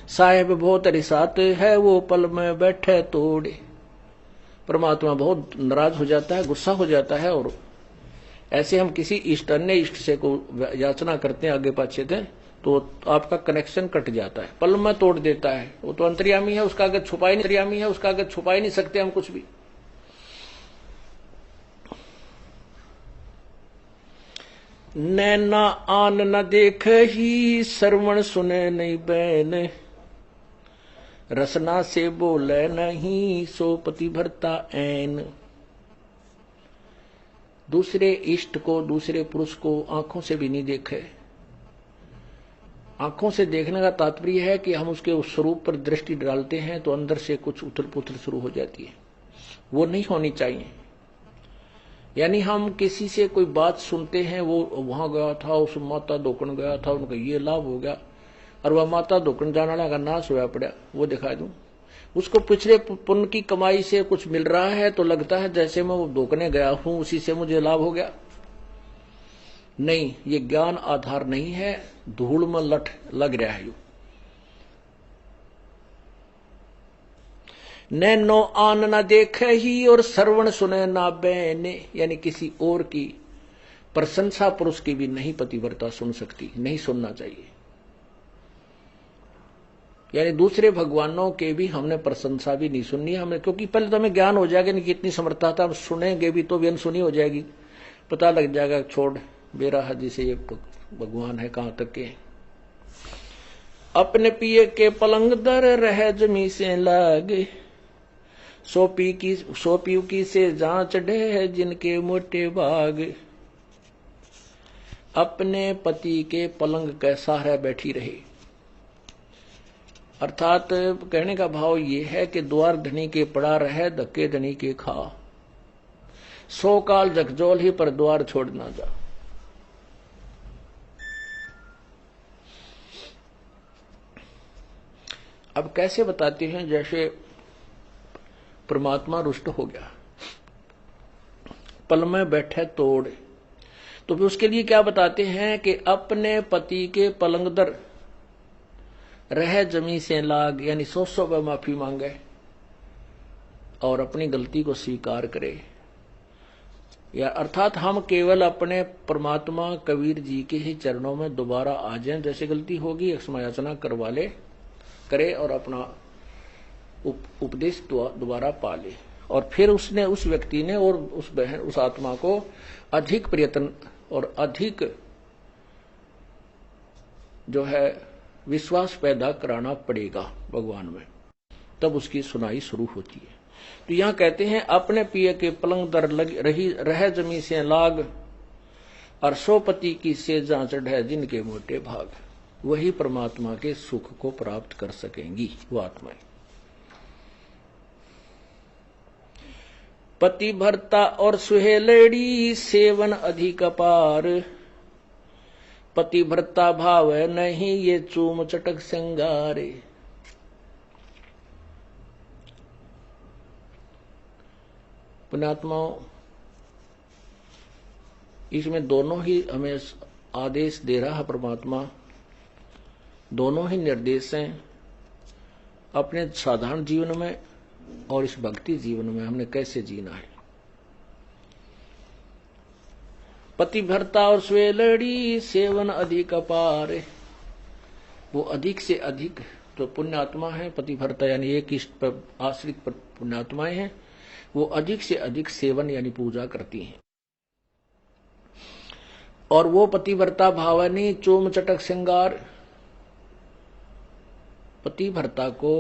साहेब बहुत रिसात है, वो पल में बैठे तोड़े। परमात्मा बहुत नाराज हो जाता है, गुस्सा हो जाता है, और ऐसे हम किसी इष्ट अन्य इष्ट से को याचना करते हैं आगे पाछे थे, तो आपका कनेक्शन कट जाता है, पल में तोड़ देता है। वो तो अंतर्यामी है, उसका आगे छुपा ही नहीं, अंतर्यामी है, उसका आगे छुपा ही नहीं सकते हम कुछ भी। नैना आन न देख ही, श्रवण सुने नहीं बैन, रसना से बोले नहीं, सो पति भरता ऐन। दूसरे इष्ट को, दूसरे पुरुष को आंखों से भी नहीं देखे, आंखों से देखने का तात्पर्य है कि हम उसके उस स्वरूप पर दृष्टि डालते हैं तो अंदर से कुछ उथल पुथल शुरू हो जाती है, वो नहीं होनी चाहिए। यानी हम किसी से कोई बात सुनते हैं, वो वहां गया था, उस माता धोकन गया था, उनका ये लाभ हो गया, और वह माता धोकन जाने वाला का नाश हुआ पड़ा, वो दिखा दूं। उसको पिछले पुण्य की कमाई से कुछ मिल रहा है तो लगता है जैसे मैं वो धोकने गया हूं, उसी से मुझे लाभ हो गया। नहीं, ये ज्ञान आधार नहीं है, धूल में लठ लग रहा है। नैनो आन न देखे ही और श्रवण सुने ना बैने, यानी किसी और की प्रशंसा पुरुष की भी नहीं पतिव्रता सुन सकती, नहीं सुनना चाहिए। यानी दूसरे भगवानों के भी हमने प्रशंसा भी नहीं सुननी हमें, क्योंकि पहले तो हमें ज्ञान हो जाएगा नहीं कितनी समर्थता था, हम सुनेंगे भी तो भी अनसुनी हो जाएगी, पता लग जाएगा छोड़ बेरा हदी से ये भगवान है कहां तक के। अपने पिए के पलंग दर रह जमी से लागे, सोपी की से जांच डे जिनके मोटे भाग। अपने पति के पलंग कैसा है बैठी रहे, अर्थात कहने का भाव ये है कि द्वार धनी के पड़ा रहे धक्के धनी के खा, 100 काल झकझोल ही पर द्वार छोड़ ना जा। अब कैसे बताते हैं, जैसे परमात्मा रुष्ट हो गया, पल में बैठे तोड़, तो फिर उसके लिए क्या बताते हैं कि अपने पति के पलंग दर रह जमी से लाग, यानी 100 बार माफी मांगे और अपनी गलती को स्वीकार करे। या अर्थात हम केवल अपने परमात्मा कबीर जी के ही चरणों में दोबारा आ जाएं, जैसे गलती होगी क्षमायाचना करवा ले करे और अपना उपदेश दोबारा पा ले, और फिर उसने उस व्यक्ति ने और उस बहन उस आत्मा को अधिक प्रयत्न और अधिक जो है विश्वास पैदा कराना पड़ेगा भगवान में, तब उसकी सुनाई शुरू होती है। तो यहां कहते हैं अपने पिए के पलंग दर रह जमी से लाग, और सोपति की से जांच है जिनके मोटे भाग, वही परमात्मा के सुख को प्राप्त कर सकेंगी वो आत्माएं। पति भरता और सुहेलड़ी सेवन अधिक अपार, पति भरता भाव नहीं ये चूम चटक सिंगारे। पुण्यात्माओं, इसमें दोनों ही हमें आदेश दे रहा है परमात्मा, दोनों ही निर्देश हैं अपने साधारण जीवन में और इस भक्ति जीवन में हमने कैसे जीना है। पतिव्रता और स्वेलड़ी सेवन अधिक अपार, वो अधिक से अधिक तो पुण्यात्मा है, पतिव्रता यानी एक इष्ट पर आश्रित पुण्यात्माएं हैं, वो अधिक से अधिक सेवन यानी पूजा करती हैं। और वो पतिव्रता भावनी चोम चटक श्रृंगार, पतिव्रता को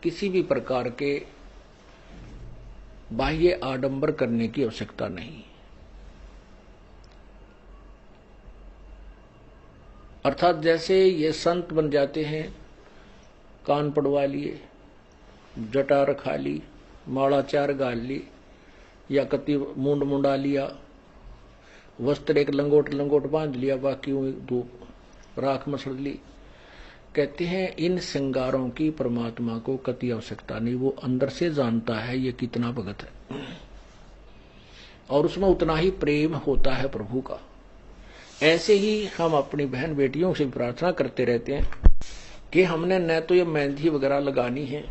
किसी भी प्रकार के बाह्य आडंबर करने की आवश्यकता नहीं, अर्थात जैसे ये संत बन जाते हैं, कान पड़वा लिए, जटा रखा ली, माला 4 गाल ली, या कति मुंड मुंडा लिया, वस्त्र एक लंगोट बांध लिया, बाकी धूप राख मसड़ ली, कहते हैं इन श्रृंगारों की परमात्मा को कति आवश्यकता नहीं, वो अंदर से जानता है ये कितना भगत है और उसमें उतना ही प्रेम होता है प्रभु का। ऐसे ही हम अपनी बहन बेटियों से प्रार्थना करते रहते हैं कि हमने न तो ये मेहंदी वगैरह लगानी है,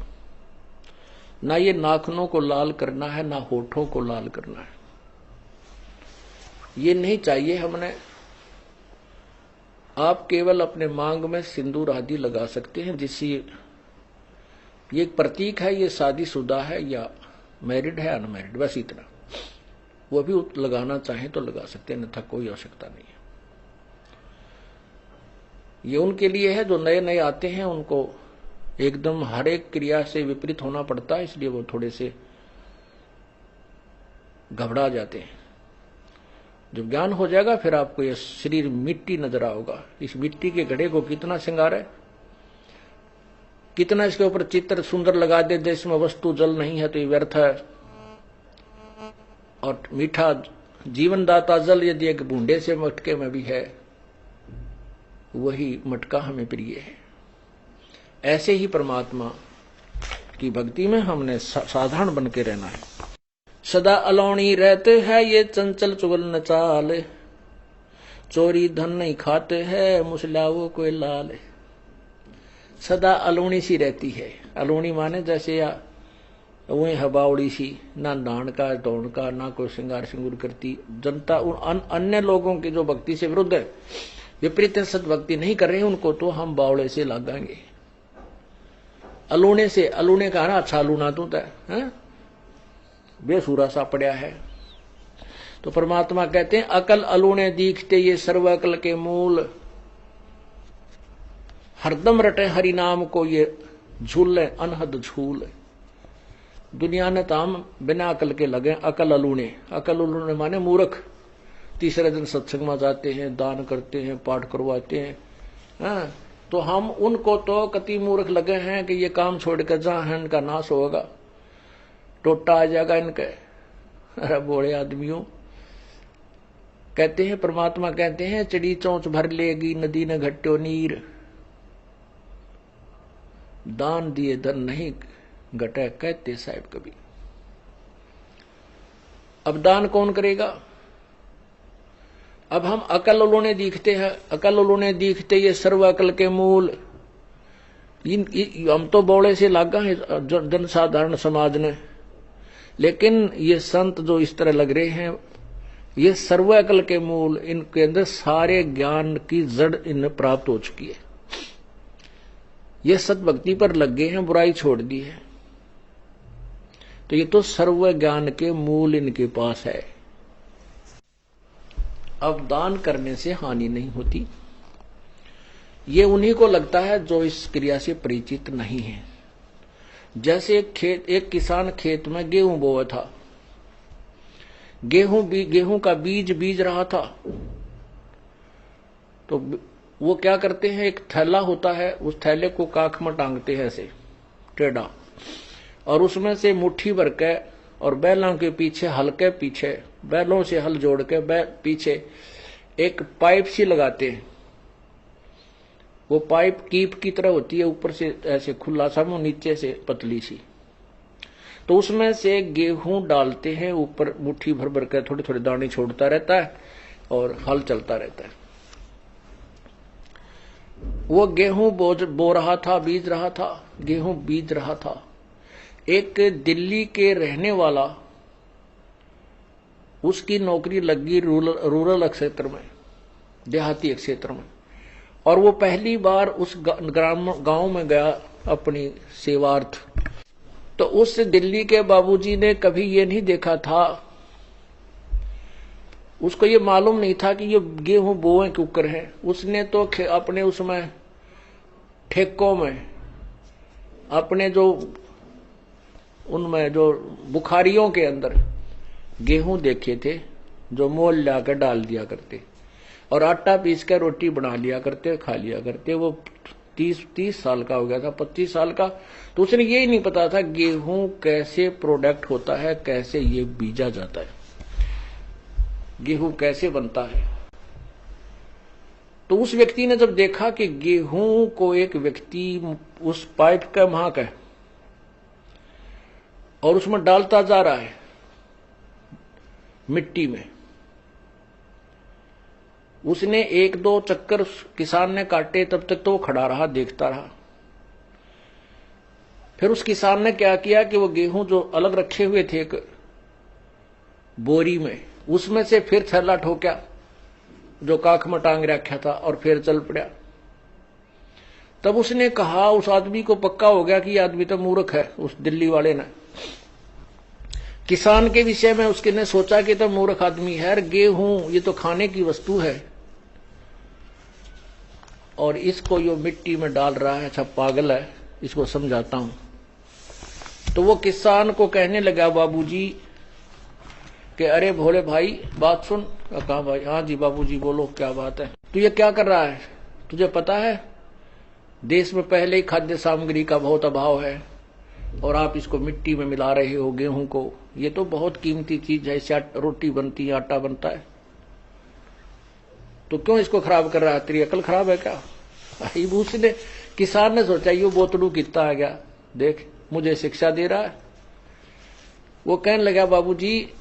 ना ये नाखूनों को लाल करना है, ना होठों को लाल करना है, ये नहीं चाहिए हमने। आप केवल अपने मांग में सिंदूर आदि लगा सकते हैं, जिससे ये एक प्रतीक है, ये शादीशुदा है या मैरिड है अनमैरिड, बस इतना। वो भी लगाना चाहे तो लगा सकते हैं, अन्यथा कोई आवश्यकता नहीं है। ये उनके लिए है जो नए नए आते हैं, उनको एकदम हर एक क्रिया से विपरीत होना पड़ता है, इसलिए वो थोड़े से घबरा जाते हैं। जब ज्ञान हो जाएगा फिर आपको यह शरीर मिट्टी नजर आओगा। इस मिट्टी के घड़े को कितना श्रृंगार है, कितना इसके ऊपर चित्र सुंदर लगा दे, जिसमें वस्तु जल नहीं है तो ये व्यर्थ है। और मीठा जीवनदाता जल यदि एक बूंदे से मटके में भी है, वही मटका हमें प्रिय है। ऐसे ही परमात्मा की भक्ति में हमने साधारण बन के रहना है। सदा अलौनी रहते हैं ये चंचल चुगल न चाल, चोरी धन नहीं खाते हैं मुसलाओ कोई लाल। सदा अलौनी सी रहती है। अलौनी माने जैसे या वही हबावड़ी सी, ना नान का दौड़ का, ना कोई श्रृंगार सिंगूर करती। जनता उन अन्य लोगों की जो भक्ति से विरुद्ध है, विपरीत सदभक्ति नहीं कर रहे, उनको तो हम बावड़े से लगाएंगे। अलूने से, अलूने का ना अच्छा अलूना तू है, बेसूरा सा पड़ा है। तो परमात्मा कहते हैं अकल अलूने दीखते ये सर्व अकल के मूल, हरदम रटे हरि नाम को ये झूले अनहद झूल। दुनिया ने ताम बिना अकल के लगे अकल अलूने। अकल अलूने माने मूर्ख। तीसरे दिन सत्संग में जाते हैं, दान करते हैं, पाठ करवाते हैं, हाँ? तो हम उनको तो कति मूर्ख लगे हैं कि ये काम छोड़कर जहां है इनका नाश होगा, टोटा आ जाएगा इनके। अरे बोले आदमियों, कहते हैं परमात्मा कहते हैं चिड़ी चौंच भर लेगी नदी न घट्यो नीर, दान दिए धन नहीं घटे कहते साहब कभी। अब दान कौन करेगा? अब हम अकल उन्होंने दिखते हैं, अकल उन्होंने दिखते ये सर्व अकल के मूल। हम तो बौड़े से लागा है जनसाधारण समाज ने, लेकिन ये संत जो इस तरह लग रहे हैं, ये सर्व अकल के मूल, इनके अंदर सारे ज्ञान की जड़ इन्हें प्राप्त हो चुकी है। ये सतभक्ति पर लग गए हैं, बुराई छोड़ दी है, तो ये तो सर्व ज्ञान के मूल इनके पास है। अब दान करने से हानि नहीं होती, ये उन्हीं को लगता है जो इस क्रिया से परिचित नहीं है। जैसे एक किसान खेत में गेहूं बोया था, गेहूं का बीज बीज रहा था, तो वो क्या करते हैं, एक थैला होता है, उस थैले को काख में टांगते हैं ऐसे टेढ़ा, और उसमें से मुट्ठी भर के और बैलों के पीछे, हल्के पीछे बैलों से हल जोड़ के पीछे एक पाइप सी लगाते हैं। वो पाइप कीप की तरह होती है, ऊपर से ऐसे खुला सा, नीचे से पतली सी। तो उसमें से गेहूं डालते हैं, ऊपर मुट्ठी भर भर के थोड़े थोड़े दाने छोड़ता रहता है और हल चलता रहता है। वो गेहूं बो रहा था, बीज रहा था, गेहूं बीज रहा था। एक दिल्ली के रहने वाला, उसकी नौकरी लगी रूरल क्षेत्र में, देहाती क्षेत्र में, और वो पहली बार उस गांव में गया अपनी सेवार्थ। तो उस दिल्ली के बाबूजी ने कभी ये नहीं देखा था, उसको ये मालूम नहीं था कि ये गेहूं बोए कुकर है। उसने तो अपने उसमें ठेकों में, अपने जो उनमें जो बुखारियों के अंदर गेहूं देखे थे, जो मोल लाकर डाल दिया करते और आटा पीस कर रोटी बना लिया करते, खा लिया करते। वो 30 साल का हो गया था, 25 साल का। तो उसने ये ही नहीं पता था गेहूं कैसे प्रोडक्ट होता है, कैसे ये बीजा जाता है, गेहूं कैसे बनता है। तो उस व्यक्ति ने जब देखा कि गेहूं को एक व्यक्ति उस पाइप का महक है और उसमें डालता जा रहा है मिट्टी में, उसने 1-2 चक्कर किसान ने काटे, तब तक तो वो खड़ा रहा, देखता रहा। फिर उस किसान ने क्या किया कि वो गेहूं जो अलग रखे हुए थे एक बोरी में, उसमें से फिर थैला ठोका जो काख में टांग रखा था और फिर चल पड़ा। तब उसने कहा, उस आदमी को पक्का हो गया कि ये आदमी तो मूर्ख है। उस दिल्ली वाले ने किसान के विषय में उसके ने सोचा कि तो मूर्ख आदमी है, गेहूं ये तो खाने की वस्तु है और इसको यो मिट्टी में डाल रहा है, अच्छा पागल है, इसको समझाता हूं। तो वो किसान को कहने लगा, बाबूजी कि अरे भोले भाई बात सुन। कहा भाई, हाँ जी बाबूजी बोलो क्या बात है। तू ये क्या कर रहा है? तुझे पता है देश में पहले ही खाद्य सामग्री का बहुत अभाव है और आप इसको मिट्टी में मिला रहे हो गेहूं को। ये तो बहुत कीमती चीज है, इससे रोटी बनती है, आटा बनता है, तो क्यों इसको खराब कर रहा है? तेरी अकल खराब है क्या? उसने किसान ने सोचा ये बोतलू कितना आ गया, देख मुझे शिक्षा दे रहा है। वो कहने लगा बाबूजी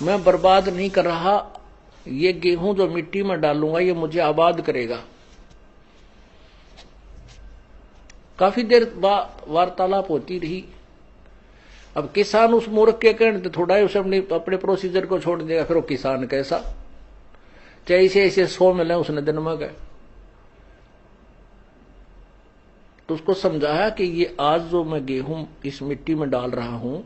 मैं बर्बाद नहीं कर रहा, ये गेहूं जो मिट्टी में डालूंगा ये मुझे आबाद करेगा। काफी देर वार्तालाप होती रही। अब किसान उस मूर्ख के कहने थोड़ा ही उसे अपने प्रोसीजर को छोड़ देगा। फिर वो किसान कैसा, चाहे इसे ऐसे 100 मिले उसने दिन में गए। तो उसको समझाया कि ये आज जो मैं गेहूं इस मिट्टी में डाल रहा हूं,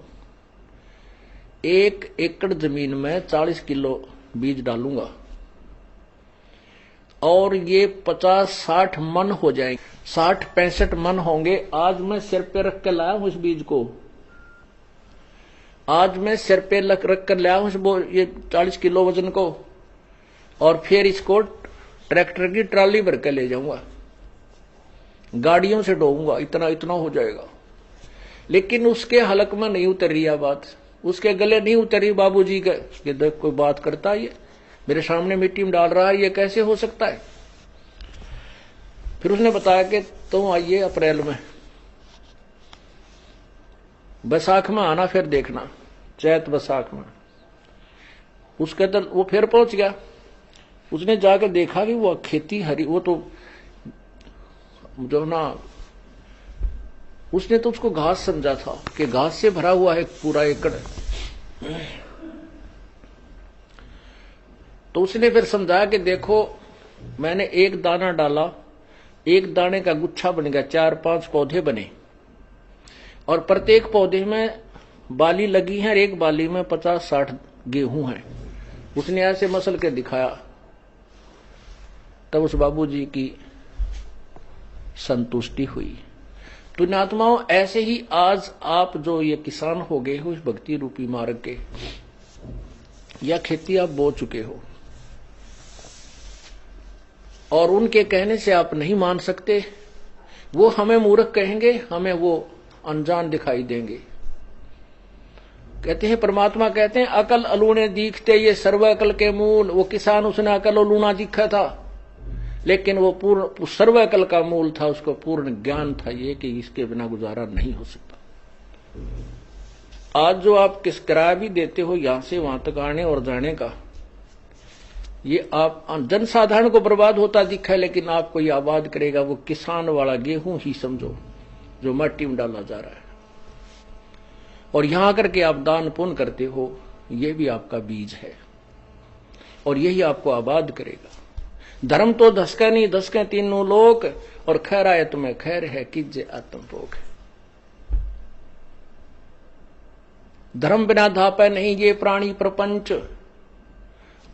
1 एकड़ जमीन में 40 किलो बीज डालूंगा और ये 50-60 मन हो जाएंगे, 60-65 मन होंगे। आज मैं सिर पे रख के लाया हूं इस बीज को, आज मैं सिर पे रख कर लाया हूं ये 40 किलो वजन को, और फिर इसको ट्रैक्टर की ट्राली भर के ले जाऊंगा, गाड़ियों से ढोऊंगा, इतना इतना हो जाएगा। लेकिन उसके हलक में नहीं उतरी बात, उसके गले नहीं उतरी बाबूजी के। उसके देख कोई बात करता है, ये मेरे सामने मिट्टी में डाल रहा है, ये कैसे हो सकता है? फिर उसने बताया कि तुम आइए अप्रैल में, बैसाख में आना, फिर देखना, चैत बैसाख में। उसके तो वो फिर पहुंच गया। उसने जाकर देखा कि वो खेती हरी, वो तो जो ना, उसने तो उसको घास समझा था कि घास से भरा हुआ है पूरा एकड़। तो उसने फिर समझाया कि देखो मैंने एक दाना डाला, एक दाने का गुच्छा बन गया, 4-5 पौधे बने, और प्रत्येक पौधे में बाली लगी है, एक बाली में 50-60 गेहूं है। उसने ऐसे मसल के दिखाया। तब उस बाबूजी की संतुष्टि हुई। पुण्यात्माओं, ऐसे ही आज आप जो ये किसान हो गए हो इस भक्ति रूपी मार्ग के, या खेती आप बो चुके हो, और उनके कहने से आप नहीं मान सकते, वो हमें मूर्ख कहेंगे, हमें वो अनजान दिखाई देंगे। कहते हैं परमात्मा कहते हैं अकल अलूणे दिखते ये सर्व अकल के मूल। वो किसान, उसने अकल अलूना दिखा था, लेकिन वो पूर्ण सर्व अकल का मूल था, उसको पूर्ण ज्ञान था ये कि इसके बिना गुजारा नहीं हो सकता। आज जो आप किस किराया भी देते हो यहां से वहां तक आने और जाने का, ये आप जनसाधारण को बर्बाद होता दिखा है, लेकिन आपको ये आबाद करेगा वो किसान वाला गेहूं ही समझो जो मिट्टी में डाला जा रहा है। और यहां आकर के आप दान पुण्य करते हो, ये भी आपका बीज है और यही आपको आबाद करेगा। धर्म तो धसका नहीं, धसके तीनों लोक, और खैर आए तुम्हें खैर है कीजे आत्म भोग। धर्म बिना धापे नहीं ये प्राणी प्रपंच,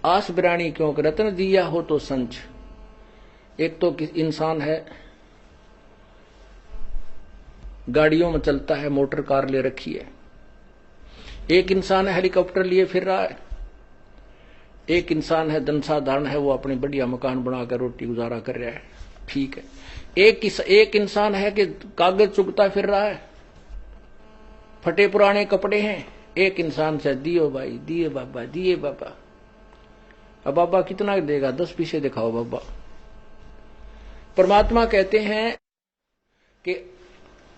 आस बिरानी क्यों रत्न दिया हो तो संच। एक तो इंसान है गाड़ियों में चलता है, मोटर कार ले रखी है, एक इंसान है हेलीकॉप्टर लिए फिर रहा है, एक इंसान है जनसाधारण है, वो अपनी बढ़िया मकान बनाकर रोटी गुजारा कर रहा है, ठीक है। एक इंसान है कि कागज चुगता फिर रहा है, फटे पुराने कपड़े हैं। एक इंसान से दियो भाई, दिए बाबा, दिए बाबा। अब बाबा कितना देगा? 10 पैसे दिखाओ बाबा। परमात्मा कहते हैं कि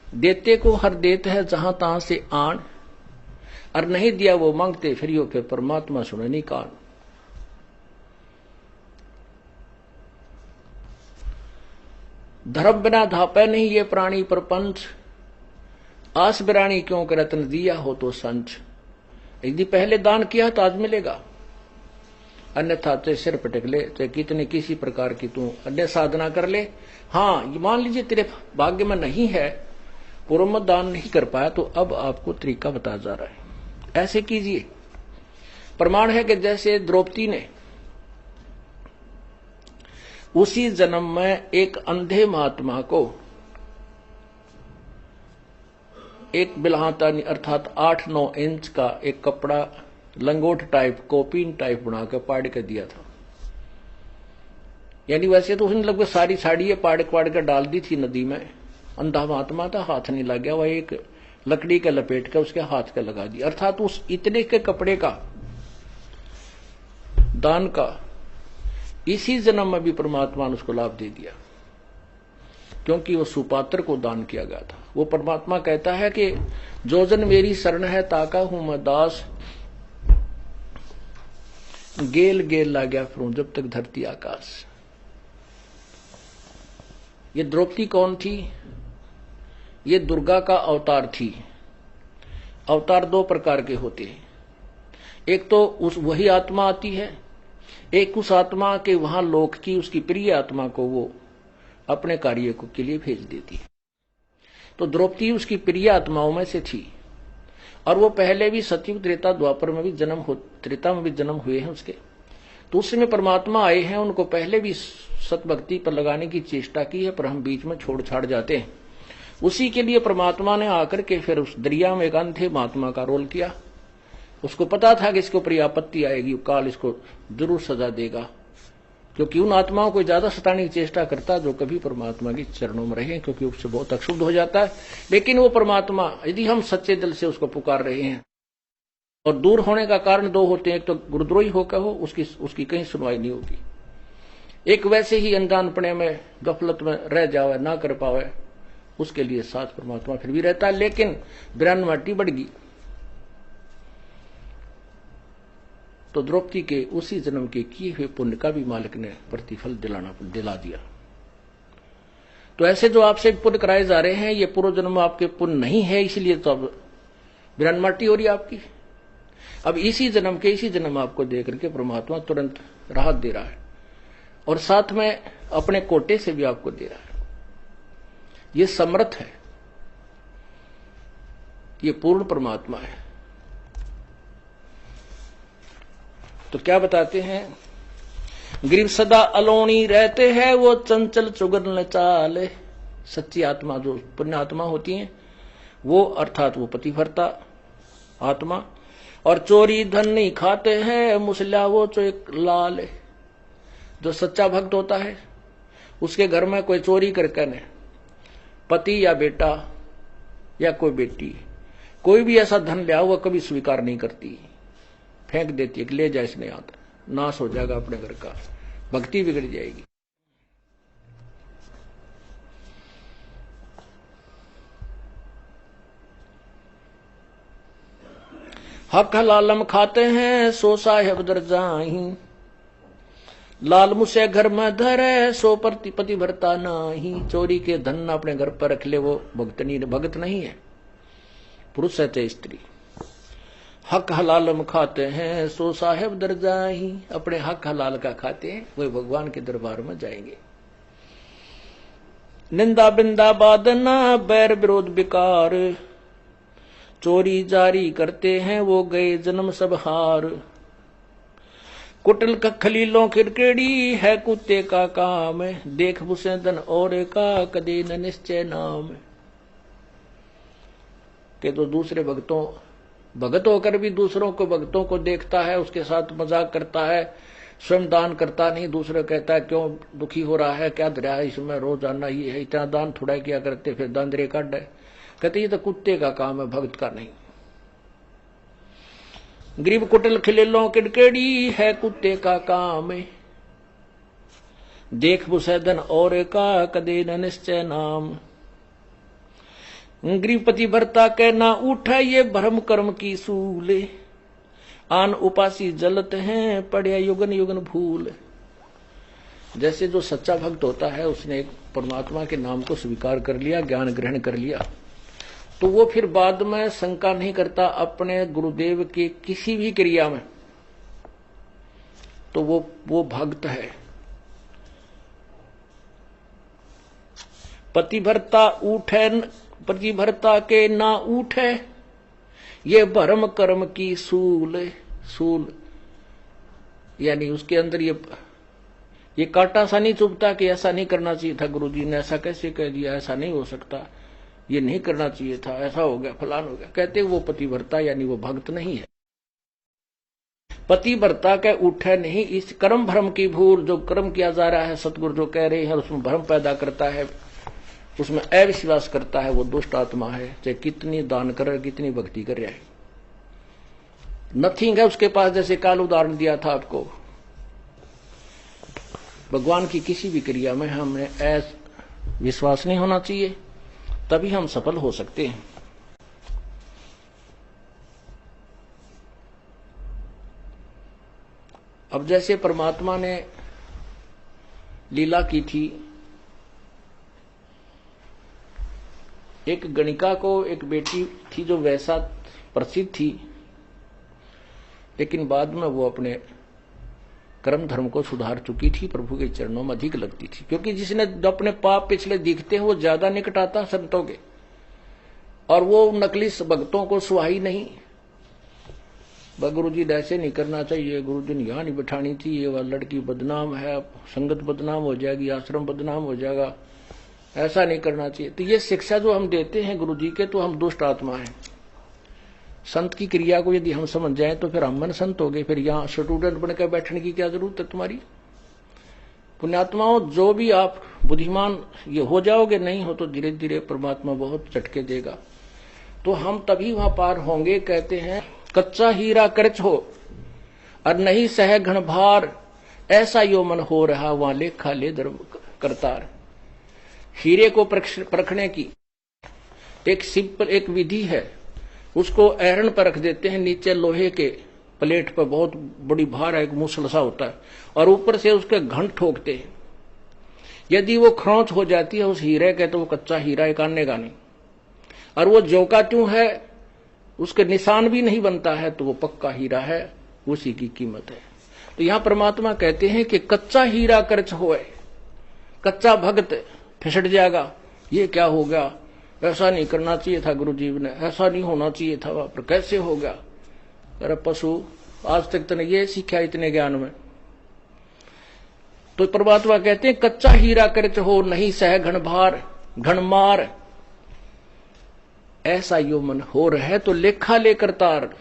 देते को हर देते है जहां तहां से आन, और नहीं दिया वो मांगते फिरियो के परमात्मा सुने नहीं कान। धर्म बिना धापे नहीं ये प्राणी प्रपंच, आस बिरानी क्यों के रत्न दिया हो तो संच। यदि पहले दान किया तो आज मिलेगा, अन्यथा चाहे सिर पटक ले, चाहे कितने किसी प्रकार की तू अन्य साधना कर ले। हाँ, ये मान लीजिए तेरे भाग्य में नहीं है, पूर्व में दान नहीं कर पाया, तो अब आपको तरीका बताया जा रहा है, ऐसे कीजिए। प्रमाण है कि जैसे द्रौपदी ने उसी जन्म में एक अंधे महात्मा को एक बिल्हाता अर्थात 8-9 इंच का एक कपड़ा लंगोट टाइप, कोपीन टाइप बना के पाड़ के दिया था। यानी वैसे तो उसने लगभग सारी साड़ी पाड़ के डाल दी थी नदी में। अंधा महात्मा था, हाथ नहीं लग गया, वह एक लकड़ी के लपेट के उसके हाथ के लगा दिया। अर्थात उस इतने के कपड़े का दान का इसी जन्म में भी परमात्मा ने उसको लाभ दे दिया, क्योंकि वो सुपात्र को दान किया गया था। वो परमात्मा कहता है कि जो जन मेरी शरण है ताका हूं मैं दास, गेल गेल ला गया फिरूं जब तक धरती आकाश। ये द्रौपदी कौन थी? ये दुर्गा का अवतार थी। अवतार दो प्रकार के होते हैं, एक तो उस वही आत्मा आती है, एक उस आत्मा के वहां लोक की उसकी प्रिय आत्मा को वो अपने कार्य को के लिए भेज देती है। तो द्रौपदी उसकी प्रिय आत्माओं में से थी, और वो पहले भी सतयुग त्रेता द्वापर में भी त्रेता में भी जन्म हुए हैं उसके। तो उसमें परमात्मा आए हैं, उनको पहले भी सतभक्ति पर लगाने की चेष्टा की है, पर हम बीच में छोड़ छाड़ जाते हैं। उसी के लिए परमात्मा ने आकर के फिर उस दरिया में एक अंधे महात्मा का रोल किया। उसको पता था कि इसके ऊपर आपत्ति आएगी, काल इसको जरूर सजा देगा, क्योंकि उन आत्माओं को ज्यादा सताने की चेष्टा करता जो कभी परमात्मा के चरणों में रहे, क्योंकि उससे बहुत अक्षुब्ध हो जाता है। लेकिन वो परमात्मा यदि हम सच्चे दिल से उसको पुकार रहे हैं, और दूर होने का कारण दो होते हैं, एक तो गुरुद्रोही होकर हो, उसकी कहीं सुनवाई नहीं होगी। एक वैसे ही अनजानपने में गफलत में रह जावे, ना कर पावे, उसके लिए साथ परमात्मा फिर भी रहता है। लेकिन 92 माटी बढ़ गई तो द्रौपदी के उसी जन्म के किए हुए पुण्य का भी मालिक ने प्रतिफल दिला दिया। तो ऐसे जो आपसे पुण्य कराए जा रहे हैं, ये पूर्व जन्म आपके पुण्य नहीं है, इसलिए तो अब 92 माटी हो रही है आपकी। अब इसी जन्म आपको दे करके परमात्मा तुरंत राहत दे रहा है, और साथ में अपने कोटे से भी आपको दे रहा है। ये समर्थ है, ये पूर्ण परमात्मा है। तो क्या बताते हैं? ग्रीव सदा अलोनी रहते हैं, वो चंचल चुगन चाल। सच्ची आत्मा जो पुण्य आत्मा होती है वो, अर्थात वो पतिव्रता आत्मा, और चोरी धन नहीं खाते हैं, मुसला वो जो एक लाल। जो सच्चा भक्त होता है उसके घर में कोई चोरी करके न, पति या बेटा या कोई बेटी कोई भी ऐसा धन लिया हुआ कभी स्वीकार नहीं करती, फेंक देती है कि ले जाए, इसने आता, नाश हो जाएगा अपने घर का, भक्ति बिगड़ जाएगी। हक हलालम खाते हैं सो साहेब दर जाही, लाल मुसे घर में धरे सो पति भरता नाही। चोरी के धन अपने घर पर रख ले वो भक्त नहीं है, पुरुष है चाहे स्त्री। हक हलालम खाते हैं सो साहेब दर जाही, अपने हक हलाल का खाते हैं वही भगवान के दरबार में जाएंगे। निंदा बिंदा बादना बैर विरोध बेकार, चोरी जारी करते हैं वो गए जन्म सब हार। कुटल का खलीलों खिरकेड़ी है कुत्ते का काम, देख बुसे धन और का कदे न निश्चय नाम। के तो दूसरे भगत होकर भी दूसरों को भक्तों को देखता है, उसके साथ मजाक करता है, स्वयं दान करता नहीं, दूसरे कहता है क्यों दुखी हो रहा है, क्या दरिया है इसमें, रोजाना ही है, इतना दान थोड़ा किया करते, फिर दान दरे काट है। कहते ये तो कुत्ते का काम है, भक्त का नहीं। गरीब कुटिल खिलेलों किड़केड़ी है कुत्ते का काम, देख बुसैदन और का कदे न निश्चय नाम। गरीब पति भरता के ना उठा ये भ्रम कर्म की सूले, आन उपासी जलत हैं पड़े युगन युगन भूल। जैसे जो सच्चा भक्त होता है उसने एक परमात्मा के नाम को स्वीकार कर लिया, ज्ञान ग्रहण कर लिया, तो वो फिर बाद में शंका नहीं करता अपने गुरुदेव की किसी भी क्रिया में, तो वो भक्त है। पतिभरता के ना उठे ये भरम कर्म की सूल, यानी उसके अंदर ये कांटा सा नहीं चुभता कि ऐसा नहीं करना चाहिए था, गुरुजी ने ऐसा कैसे कह दिया, ऐसा नहीं हो सकता, ये नहीं करना चाहिए था, ऐसा हो गया, फलान हो गया। कहते वो पतिव्रता यानी वो भक्त नहीं है। पतिव्रता के उठे नहीं, इस कर्म भ्रम की भूल, जो कर्म किया जा रहा है सतगुरु जो कह रहे हैं उसमें भ्रम पैदा करता है, उसमें अविश्वास करता है, वो दुष्ट आत्मा है। चाहे कितनी दान करे, कितनी भक्ति कर रहा है, नथिंग है उसके पास। जैसे काल उदाहरण दिया था आपको, भगवान की किसी भी क्रिया में हमें विश्वास नहीं होना चाहिए, तभी हम सफल हो सकते हैं। अब जैसे परमात्मा ने लीला की थी, एक गणिका को एक बेटी थी जो वैसा प्रसिद्ध थी, लेकिन बाद में वो अपने कर्म धर्म को सुधार चुकी थी, प्रभु के चरणों में अधिक लगती थी। क्योंकि जिसने अपने पाप पिछले दिखते हैं वो ज्यादा निकट आता संतों के, और वो नकली भक्तों को सुहाई नहीं। गुरु जी ऐसे नहीं करना चाहिए, गुरु जी ने यहां नहीं बैठानी थी, ये वह लड़की बदनाम है, संगत बदनाम हो जाएगी, आश्रम बदनाम हो जाएगा, ऐसा नहीं करना चाहिए। तो ये शिक्षा जो हम देते हैं गुरु जी के, तो हम दुष्ट आत्मा हैं। संत की क्रिया को यदि हम समझ जाएं तो फिर हम मन संत हो गए, फिर यहाँ स्टूडेंट बनकर बैठने की क्या जरूरत है तुम्हारी। पुण्यात्माओं, जो भी आप बुद्धिमान ये हो जाओगे, नहीं हो तो धीरे धीरे परमात्मा बहुत झटके देगा, तो हम तभी वहां पार होंगे। कहते हैं कच्चा हीरा करच हो और नहीं सह घन भार, ऐसा यो मन हो रहा वहां लेखा ले धर्म करतार। हीरे को परखने की एक सिंपल एक विधि है, उसको ऐरन पर रख देते हैं, नीचे लोहे के प्लेट पर बहुत बड़ी भार है, एक मूसल सा होता है, और ऊपर से उसके घंट ठोकते हैं। यदि वो खरोंच हो जाती है उस हीरे के, तो वो कच्चा हीरा एक आनेगा नहीं, और वो जोका क्यों है, उसके निशान भी नहीं बनता है, तो वो पक्का हीरा है, उसी की कीमत है। तो यहां परमात्मा कहते हैं कि कच्चा हीरा करच होए, कच्चा भक्त फिसट जाएगा। ये क्या हो गया, ऐसा नहीं करना चाहिए था गुरु जी ने, ऐसा नहीं होना चाहिए था, पर कैसे हो गया। अरे पशु, आज तक तूने ये सीखा इतने ज्ञान में। तो परमात्मा कहते हैं कच्चा हीरा करच हो नहीं सह घन भार घन मार, ऐसा यो मन हो रहे तो लेखा लेकर तार।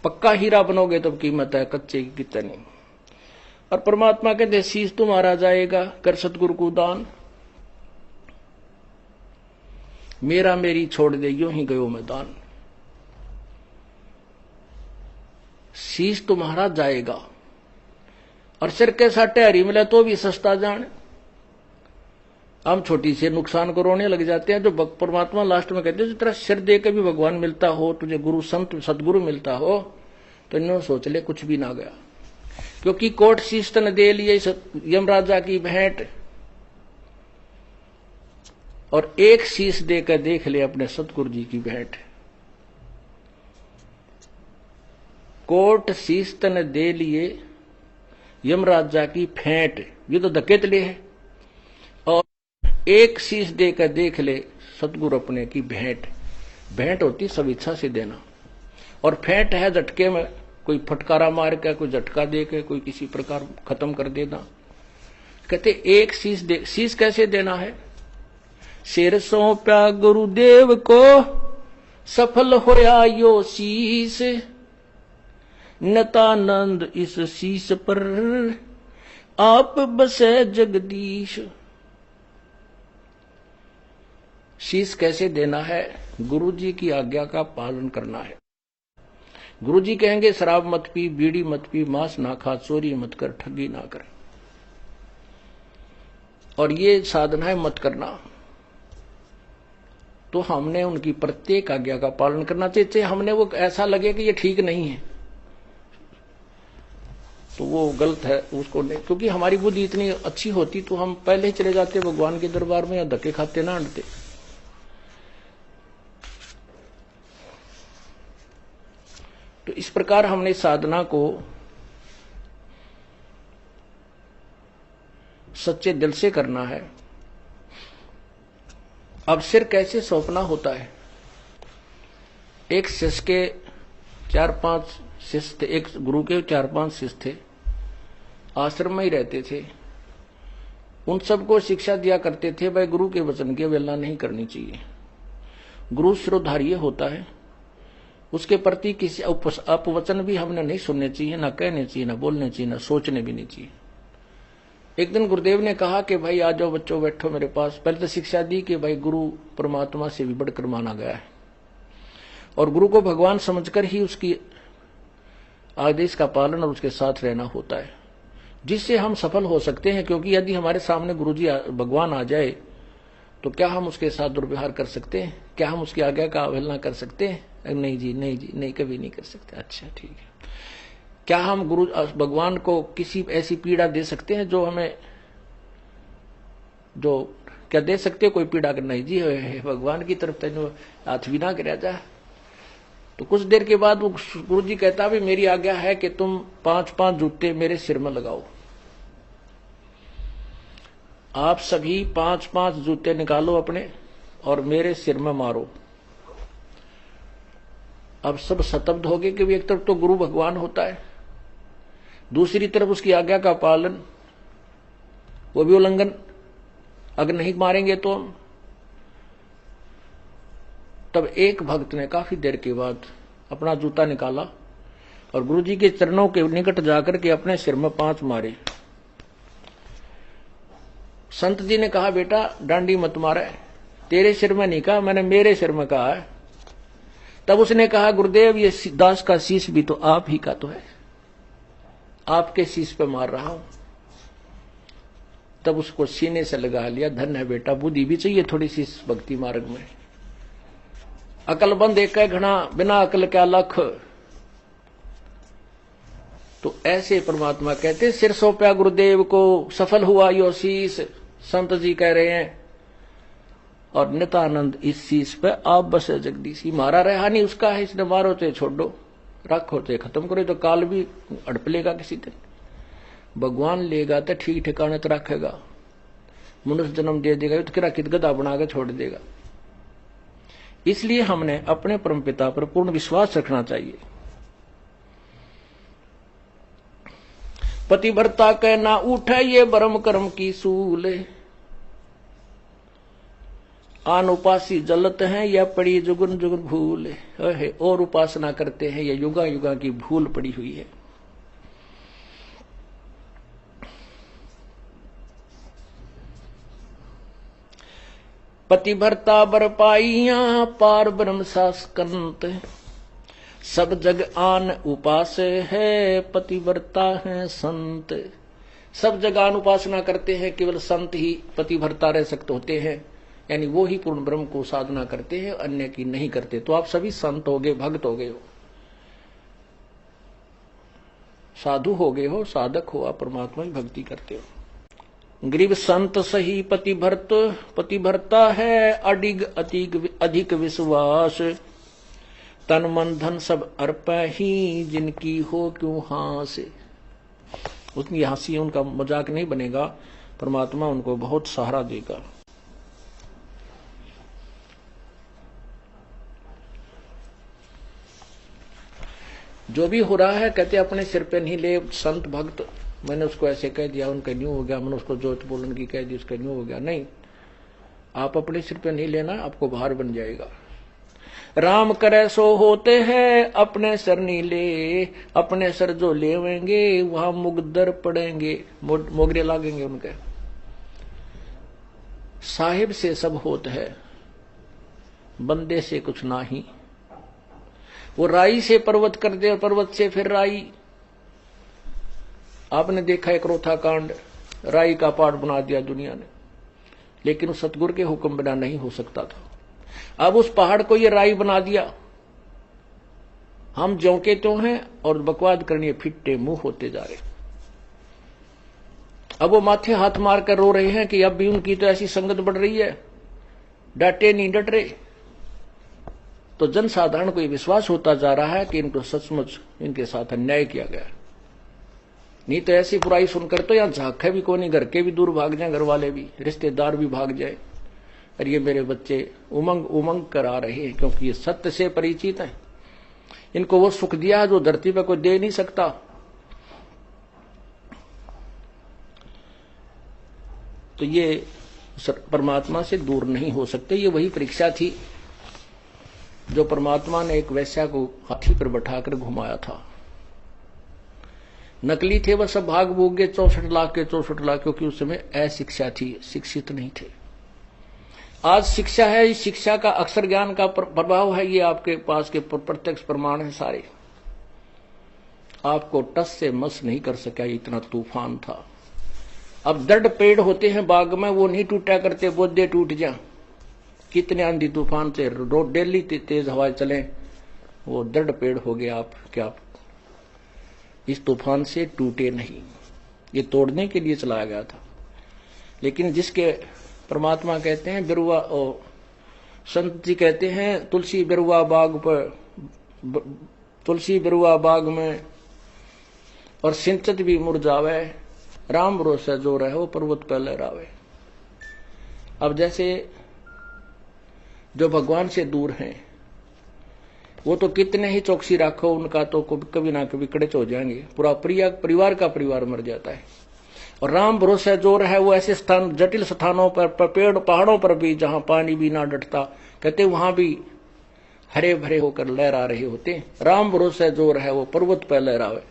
पक्का हीरा बनोगे तब कीमत है, कच्चे की कितनी। और परमात्मा कहते शीश तुम्हारा जाएगा कर सतगुरु को दान, मेरा मेरी छोड़ दे यूं ही गयो मैदान। शीश तुम्हारा जाएगा, और सिर के साटे हरी मिले तो भी सस्ता जान। हम छोटी से नुकसान को रोने लग जाते हैं। जो परमात्मा लास्ट में कहते हैं जिस तरह सिर दे के भी भगवान मिलता हो, तुझे गुरु संत सदगुरु मिलता हो, तो इन्होंने सोच ले कुछ भी ना गया। क्योंकि कोट शीश तन दे लिए यमराजा की भेंट, और एक शीश देकर देख ले अपने सतगुरु जी की भेंट। कोट शीश तन दे लिए यमराजा की भेंट, ये तो धकेत ले है, और एक शीश देकर देख ले सतगुरु अपने की भेंट। भेंट होती सब इच्छा से देना, और फेंट है झटके में, कोई फटकारा मार के, कोई झटका दे के, कोई किसी प्रकार खत्म कर देना। कहते एक शीश दे। शीश कैसे देना है, सिर सौंप्या गुरुदेव को सफल होया यो शीश, नतानंद इस शीश पर आप बसे जगदीश। शीश कैसे देना है, गुरु जी की आज्ञा का पालन करना है। गुरु जी कहेंगे शराब मत पी, बीड़ी मत पी, मांस ना खा, चोरी मत कर, ठगी ना कर, और ये साधनाएं मत करना। तो हमने उनकी प्रत्येक आज्ञा का पालन करना चाहिए। हमने वो ऐसा लगे कि ये ठीक नहीं है तो वो गलत है, उसको नहीं। क्योंकि हमारी बुद्धि इतनी अच्छी होती तो हम पहले ही चले जाते भगवान के दरबार में, या धक्के खाते ना अंटते। तो इस प्रकार हमने साधना को सच्चे दिल से करना है। अब सिर कैसे सौंपना होता है। एक शिष्य के 4-5 शिष्य थे, एक गुरु के 4-5 शिष्य थे, आश्रम में ही रहते थे। उन सबको शिक्षा दिया करते थे भाई गुरु के वचन की अवहेलना नहीं करनी चाहिए। गुरु शिरोधार्य होता है, उसके प्रति किसी अपवचन भी हमने नहीं सुनने चाहिए, ना कहने चाहिए, ना बोलने चाहिए, ना सोचने भी नहीं चाहिए। एक दिन गुरुदेव ने कहा कि भाई आ जाओ बच्चों, बैठो मेरे पास। पहले तो शिक्षा दी कि भाई गुरु परमात्मा से भी बढ़कर माना गया है और गुरु को भगवान समझकर ही उसकी आदेश का पालन और उसके साथ रहना होता है, जिससे हम सफल हो सकते हैं। क्योंकि यदि हमारे सामने गुरुजी भगवान आ जाए तो क्या हम उसके साथ दुर्व्यवहार कर सकते हैं? क्या हम उसकी आज्ञा का अवहेलना कर सकते हैं? नहीं जी, नहीं जी, नहीं, कभी नहीं कर सकते। अच्छा ठीक है। क्या हम गुरु भगवान को किसी ऐसी पीड़ा दे सकते हैं जो हमें, जो क्या दे सकते हो कोई पीड़ा? नहीं जी, भगवान की तरफ तेन हाथ भी ना कर जा। तो कुछ देर के बाद वो गुरु जी कहता भी मेरी आज्ञा है कि तुम 5-5 जूते मेरे सिर में लगाओ। आप सभी 5-5 जूते निकालो अपने और मेरे सिर में मारो। अब सब स्तब्ध हो गए कि एक तरफ तो गुरु भगवान होता है, दूसरी तरफ उसकी आज्ञा का पालन, वो भी उल्लंघन। अगर नहीं मारेंगे तो तब एक भक्त ने काफी देर के बाद अपना जूता निकाला और गुरुजी के चरणों के निकट जाकर के अपने सिर में 5 मारे। संत जी ने कहा बेटा डांडी मत मारे, तेरे सिर में नहीं कहा, मैंने मेरे सिर में कहा है। तब उसने कहा गुरुदेव ये दास का शीश भी तो आप ही का तो है, आपके शीश पे मार रहा हूं। तब उसको सीने से लगा लिया। धन्य है बेटा, बुद्धि भी चाहिए थोड़ी सी इस भक्ति मार्ग में। अकलबंद एक घना, बिना अकल क्या लख। तो ऐसे परमात्मा कहते सिर सौंपया गुरुदेव को, सफल हुआ यो शीश। संत जी कह रहे हैं और नित्यानंद इस शीश पे आप बसे जगदीशी। मारा रहा नहीं उसका है, इसने मारो तो छोड़ो, रखो तो खत्म करो, तो काल भी अड़प लेगा किसी दिन। भगवान लेगा तो ठीक ठिकाने तो रखेगा, मनुष्य जन्म दे देगा तो किरा कित गधा बना के छोड़ देगा। इसलिए हमने अपने परमपिता पर पूर्ण विश्वास रखना चाहिए। पतिव्रता के ना उठे ये ब्रह्म कर्म की सूल, आन उपासी जलत हैं यह पड़ी जुगन जुगन भूल। और उपासना करते हैं, यह युगा युगा की भूल पड़ी हुई है। पतिव्रता बर पाइया पार ब्रह्म सास्कंत, सब जग आन उपास है पतिव्रता है संत। सब जग आन उपासना करते हैं, केवल संत ही पतिव्रता रह सकते होते हैं, यानी वो ही पूर्ण ब्रह्म को साधना करते हैं, अन्य की नहीं करते। तो आप सभी संत हो गए, भक्त हो गए हो, साधु हो गए हो, साधक हो, आप परमात्मा की भक्ति करते हो। गरीब संत सही पतिव्रता है अडिग अधिक विश्वास, तन मन धन सब अर्प ही जिनकी हो क्यों हास। उनकी हंसी, उनका मजाक नहीं बनेगा, परमात्मा उनको बहुत सहारा देगा। जो भी हो रहा है कहते अपने सिर पे नहीं ले। संत भक्त, मैंने उसको ऐसे कह दिया उनका न्यू हो गया, मैंने उसको जोत बोलन की कह दी उसका न्यू हो गया। नहीं, आप अपने सिर पे नहीं लेना, आपको भार बन जाएगा। राम करे सो होते हैं अपने सर नहीं ले, अपने सर जो लेवेंगे वहां मुगदर पड़ेंगे, मोगरे लागेंगे उनके। साहिब से सब होत है, बंदे से कुछ ना ही। वो राई से पर्वत कर दे, पर्वत से फिर राई। आपने देखा एक रोथा कांड, राई का पहाड़ बना दिया दुनिया ने, लेकिन उस सतगुरु के हुक्म बिना नहीं हो सकता था। अब उस पहाड़ को ये राई बना दिया। हम ज्यों के त्यों हैं और बकवाद करनी फिट्टे मुंह होते जा रहे। अब वो माथे हाथ मार कर रो रहे हैं कि अब भी उनकी तो ऐसी संगत बढ़ रही है, डांटे नहीं डट रहे। तो जनसाधारण को ये विश्वास होता जा रहा है कि इनको सचमुच इनके साथ अन्याय किया गया। नहीं तो ऐसी बुराई सुनकर तो यहां झांके भी कोई नहीं, घर के भी दूर भाग जाए, घर वाले भी, रिश्तेदार भी भाग जाए। और ये मेरे बच्चे उमंग उमंग कर आ रहे हैं, क्योंकि ये सत्य से परिचित हैं। इनको वो सुख दिया जो धरती पर कोई दे नहीं सकता। तो ये परमात्मा से दूर नहीं हो सकते। ये वही परीक्षा थी जो परमात्मा ने एक वैश्या को हाथी पर बैठाकर घुमाया था। नकली थे वह सब, भाग भूग गए 64 लाख के 64 लाख, क्योंकि उस समय अशिक्षा थी, शिक्षित नहीं थे। आज शिक्षा है, इस शिक्षा का अक्षर ज्ञान का प्रभाव है, ये आपके पास के प्रत्यक्ष प्रमाण है सारे। आपको टस से मस नहीं कर सका, इतना तूफान था। अब दृढ़ पेड़ होते हैं बाग में, वो नहीं टूटा करते, बोधे टूट जा। कितने आंधी तूफान से रोड डेली तेज हवाएं चले, वो दृढ़ पेड़ हो गया। आप क्या इस तूफान से टूटे नहीं, ये तोड़ने के लिए चलाया गया था। लेकिन जिसके परमात्मा कहते हैं बिरुआ, संत जी कहते हैं तुलसी बिरुआ बाग पर, तुलसी बिरुआ बाग में और सिंचत भी मुरझावे, राम भरोसा जो रहे वो पर्वत पर लहरावे। अब जैसे जो भगवान से दूर हैं वो तो कितने ही चौकसी रखो, उनका तो कभी ना कभी कड़च हो जाएंगे, पूरा परिवार का परिवार मर जाता है। और राम भरोसा जो रहे वो ऐसे स्थान, जटिल स्थानों पर, पेड़ पहाड़ों पर भी जहां पानी भी ना डटता, कहते वहां भी हरे भरे होकर लहरा रहे होते। राम भरोसा जो रहे वो पर्वत पर लहरावे।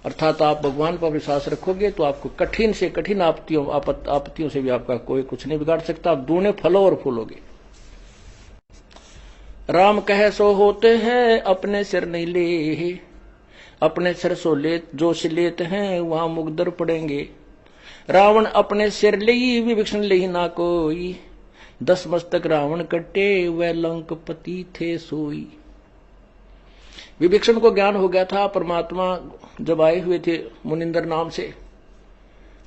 अर्थात आप भगवान पर विश्वास रखोगे तो आपको कठिन से कठिन आपत्तियों से भी आपका कोई कुछ नहीं बिगाड़ सकता। आप दूने फलो और फूलोगे। राम कहे सो होते हैं, अपने सिर नहीं ले, अपने सिर सो ले जो लेते हैं वहां मुगदर पड़ेंगे। रावण अपने सिर ले विभीषण ले ना कोई, 10 मस्तक रावण कटे वह लंकपति थे सोई। विभीषण को ज्ञान हो गया था, परमात्मा जब आए हुए थे मुनिंदर नाम से,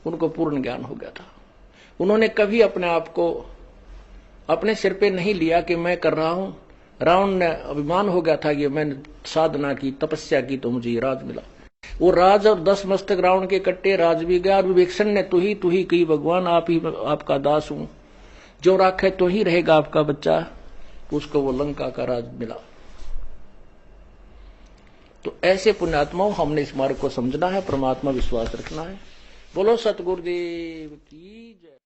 उनको पूर्ण ज्ञान हो गया था। उन्होंने कभी अपने आप को अपने सिर पे नहीं लिया कि मैं कर रहा हूं। रावण ने अभिमान हो गया था कि मैंने साधना की, तपस्या की तो मुझे राज मिला। वो राज और 10 मस्तक रावण के कट्टे राज भी गया। और विभीषण ने तू ही कही भगवान आप ही आपका दास हूं, जो राखे तो ही रहेगा आपका बच्चा। उसको वो लंका का राज मिला। तो ऐसे पुण्यात्माओं हमने इस मार्ग को समझना है, परमात्मा विश्वास रखना है। बोलो सतगुरुदेव की जय।